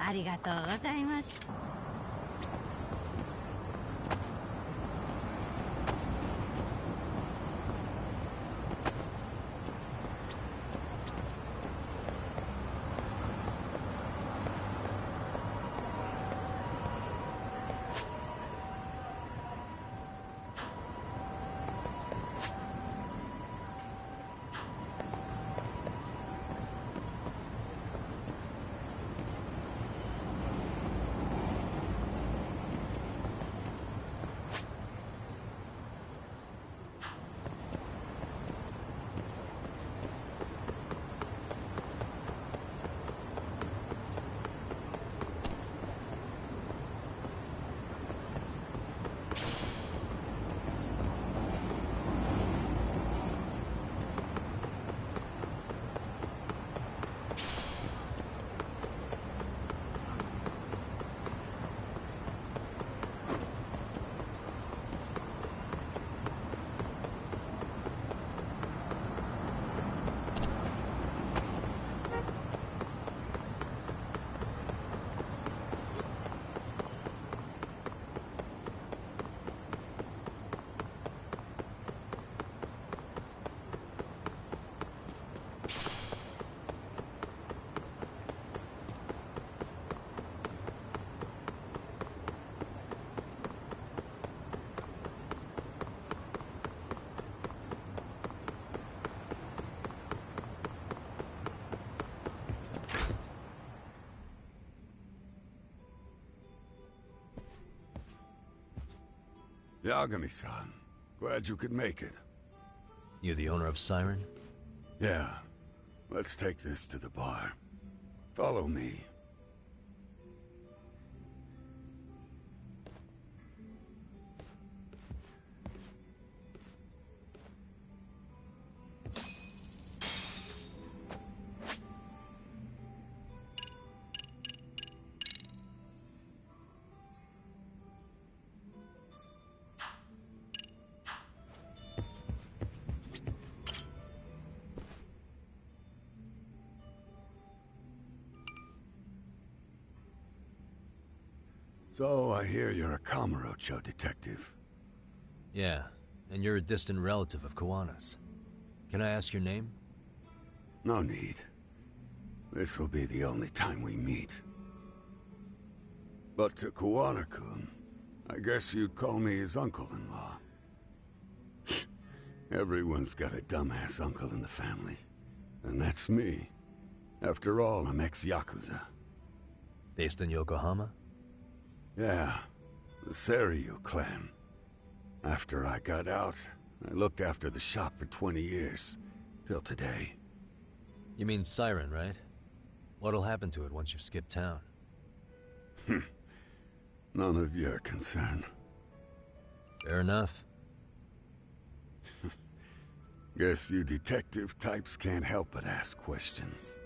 ありがとうございました。Yagami-san, glad you could make it. You the owner of Siren? Yeah. Let's take this to the bar. Follow me. So, I hear you're a Kamurocho detective. Yeah, and you're a distant relative of Kawana's. Can I ask your name? No need. This'll be the only time we meet. But to Kawana-kun, I guess you'd call me his uncle-in-law. Everyone's got a dumbass uncle in the family. And that's me. After all, I'm ex-Yakuza. Based in Yokohama? Yeah, the Seiryu clan. After I got out, I looked after the shop for 20 years. Till today. You mean Siren, right? What'll happen to it once you've skipped town? None of your concern. Fair enough. Guess you detective types can't help but ask questions.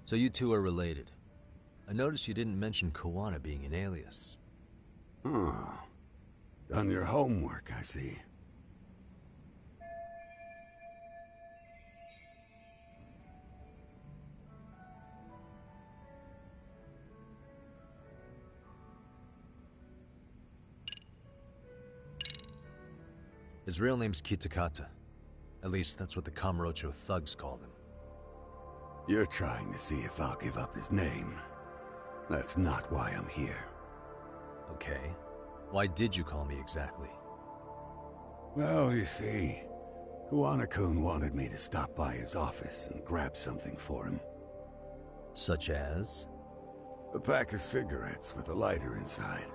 So you two are related. I noticed you didn't mention Kawana being an alias. Oh. Done your homework, I see. His real name's Kitakata. At least that's what the Kamurocho thugs called him. You're trying to see if I'll give up his name. That's not why I'm here. Okay. Why did you call me exactly? Well, you see, Kawana-kun wanted me to stop by his office and grab something for him. Such as? A pack of cigarettes with a lighter inside.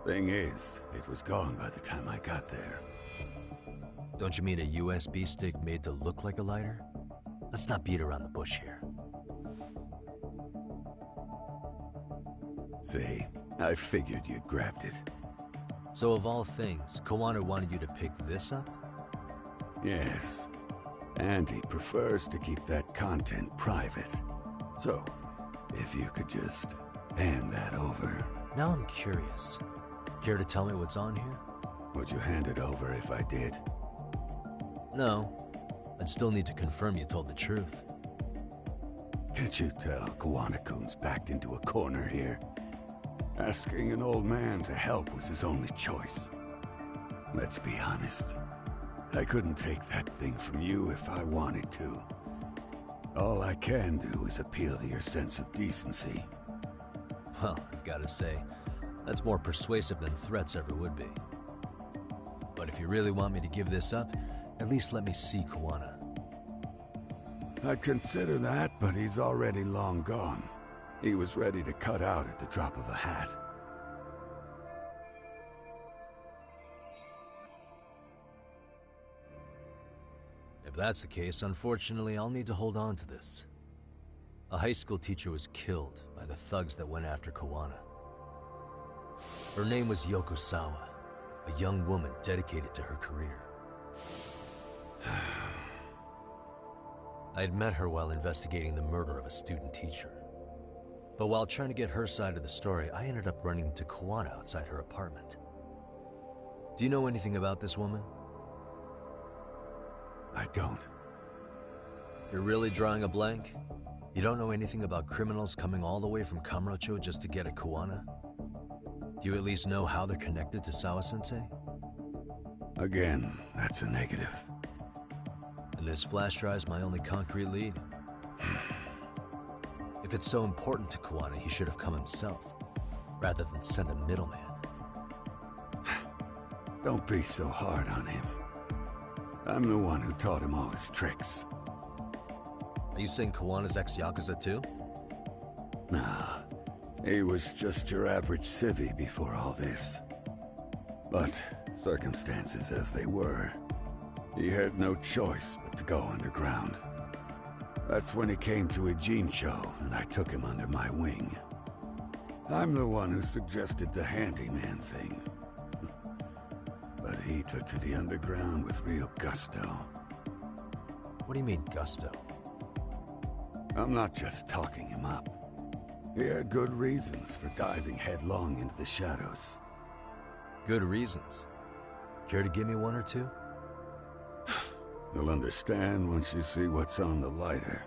Thing is, it was gone by the time I got there. Don't you mean a USB stick made to look like a lighter? Let's not beat around the bush here. See, I figured you'd grabbed it. So of all things, Kawana wanted you to pick this up? Yes. And he prefers to keep that content private. So, if you could just hand that over. Now I'm curious. Care to tell me what's on here? Would you hand it over if I did? No. I'd still need to confirm you told the truth. Can't you tell Kawana-kun's backed into a corner here? Asking an old man to help was his only choice. Let's be honest. I couldn't take that thing from you if I wanted to. All I can do is appeal to your sense of decency. Well, I've got to say, that's more persuasive than threats ever would be. But if you really want me to give this up, at least let me see Kawana. I'd consider that, but he's already long gone. He was ready to cut out at the drop of a hat. If that's the case, unfortunately, I'll need to hold on to this. A high school teacher was killed by the thugs that went after Kawana. Her name was Yoko Sawa, a young woman dedicated to her career. I had met her while investigating the murder of a student teacher. But while trying to get her side of the story, I ended up running into Kawana outside her apartment. Do you know anything about this woman? I don't. You're really drawing a blank? You don't know anything about criminals coming all the way from Kamurocho just to get at Kawana? Do you at least know how they're connected to Sawa-sensei? Again, that's a negative. And this flash drive's my only concrete lead. If it's so important to Kawana, he should have come himself, rather than send a middleman. Don't be so hard on him. I'm the one who taught him all his tricks. Are you saying Kawana's ex-Yakuza too? Nah, he was just your average civvy before all this. But circumstances as they were, he had no choice but to go underground. That's when he came to Ijincho, and I took him under my wing. I'm the one who suggested the handyman thing. But he took to the underground with real gusto. What do you mean, gusto? I'm not just talking him up. He had good reasons for diving headlong into the shadows. Good reasons? Care to give me one or two? You'll understand once you see what's on the lighter.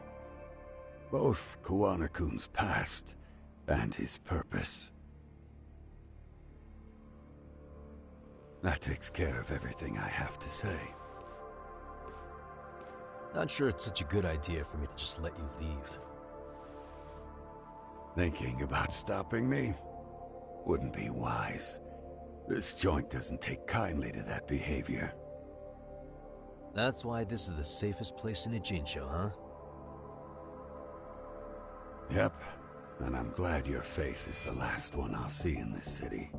Both Kawana-kun's past and his purpose. That takes care of everything I have to say. Not sure it's such a good idea for me to just let you leave. Thinking about stopping me? Wouldn't be wise. This joint doesn't take kindly to that behavior. That's why this is the safest place in Ijincho, huh? Yep. And I'm glad your face is the last one I'll see in this city.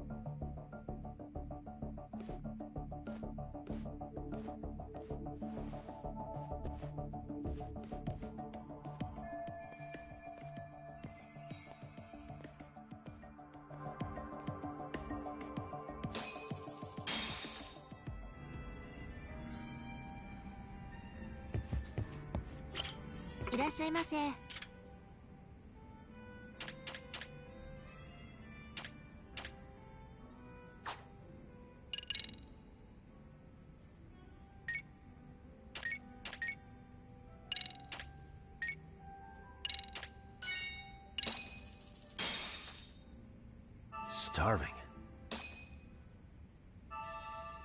Starving.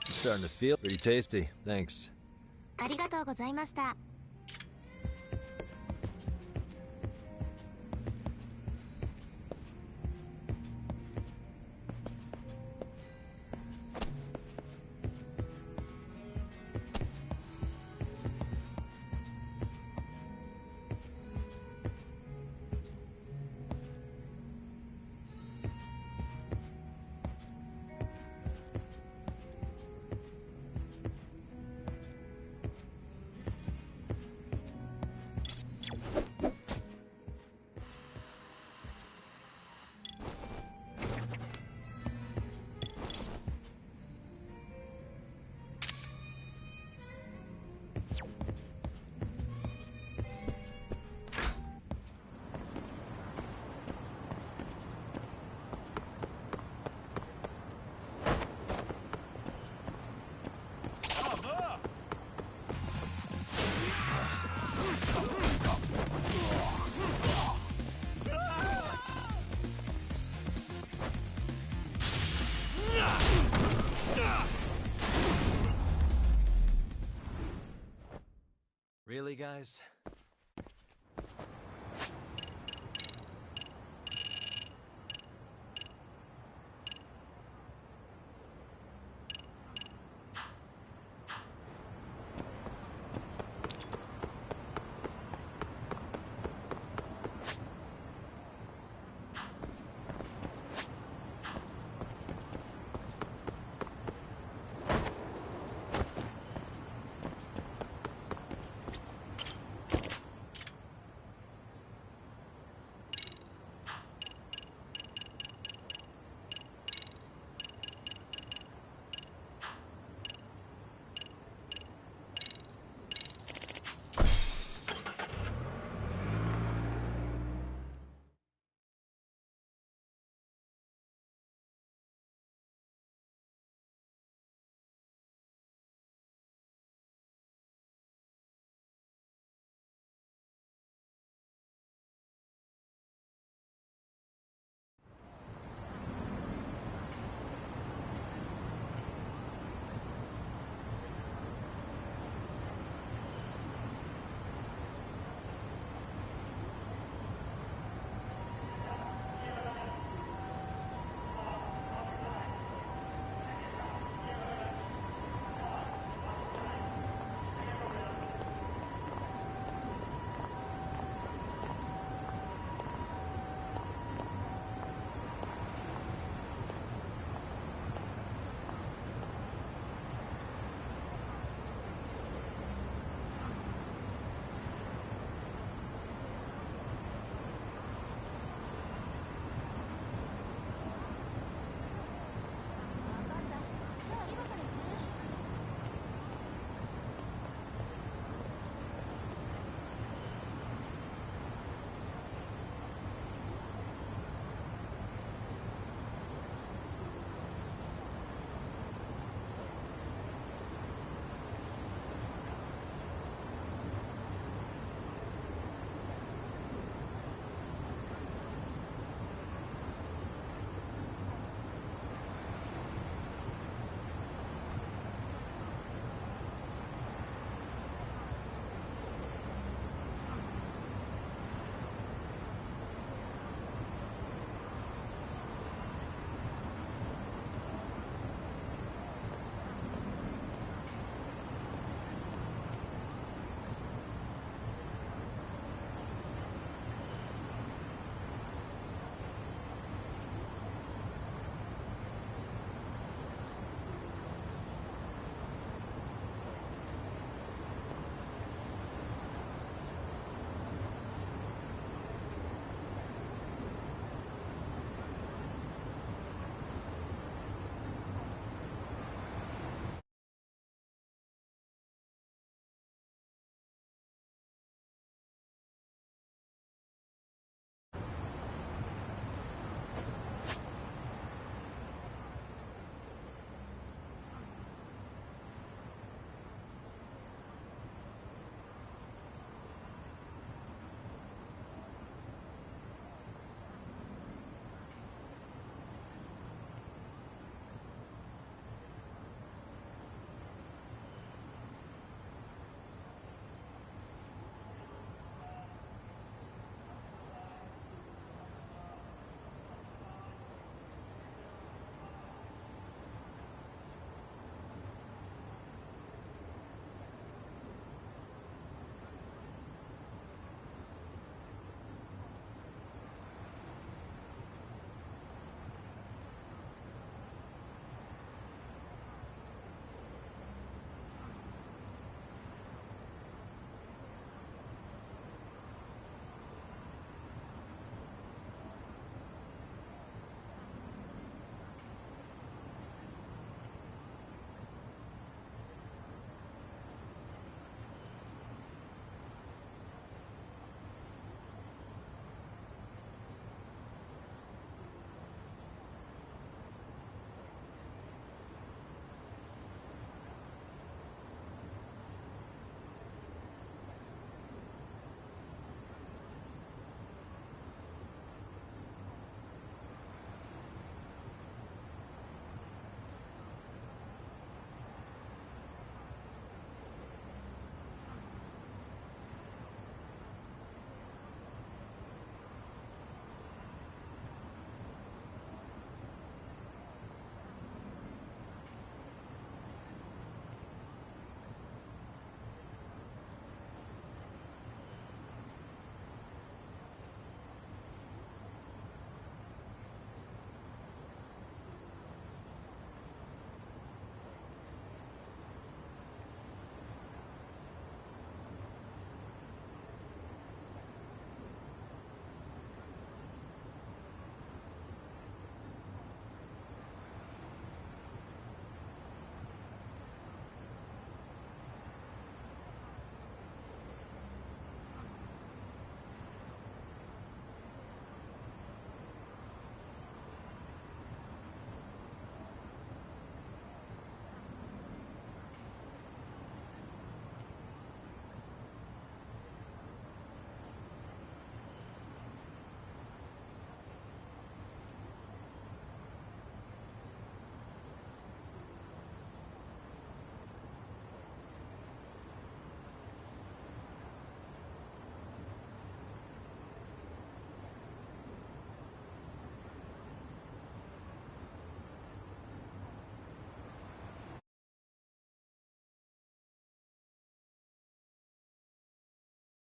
Starting to feel pretty tasty, thanks. ありがとうございました。Really, guys?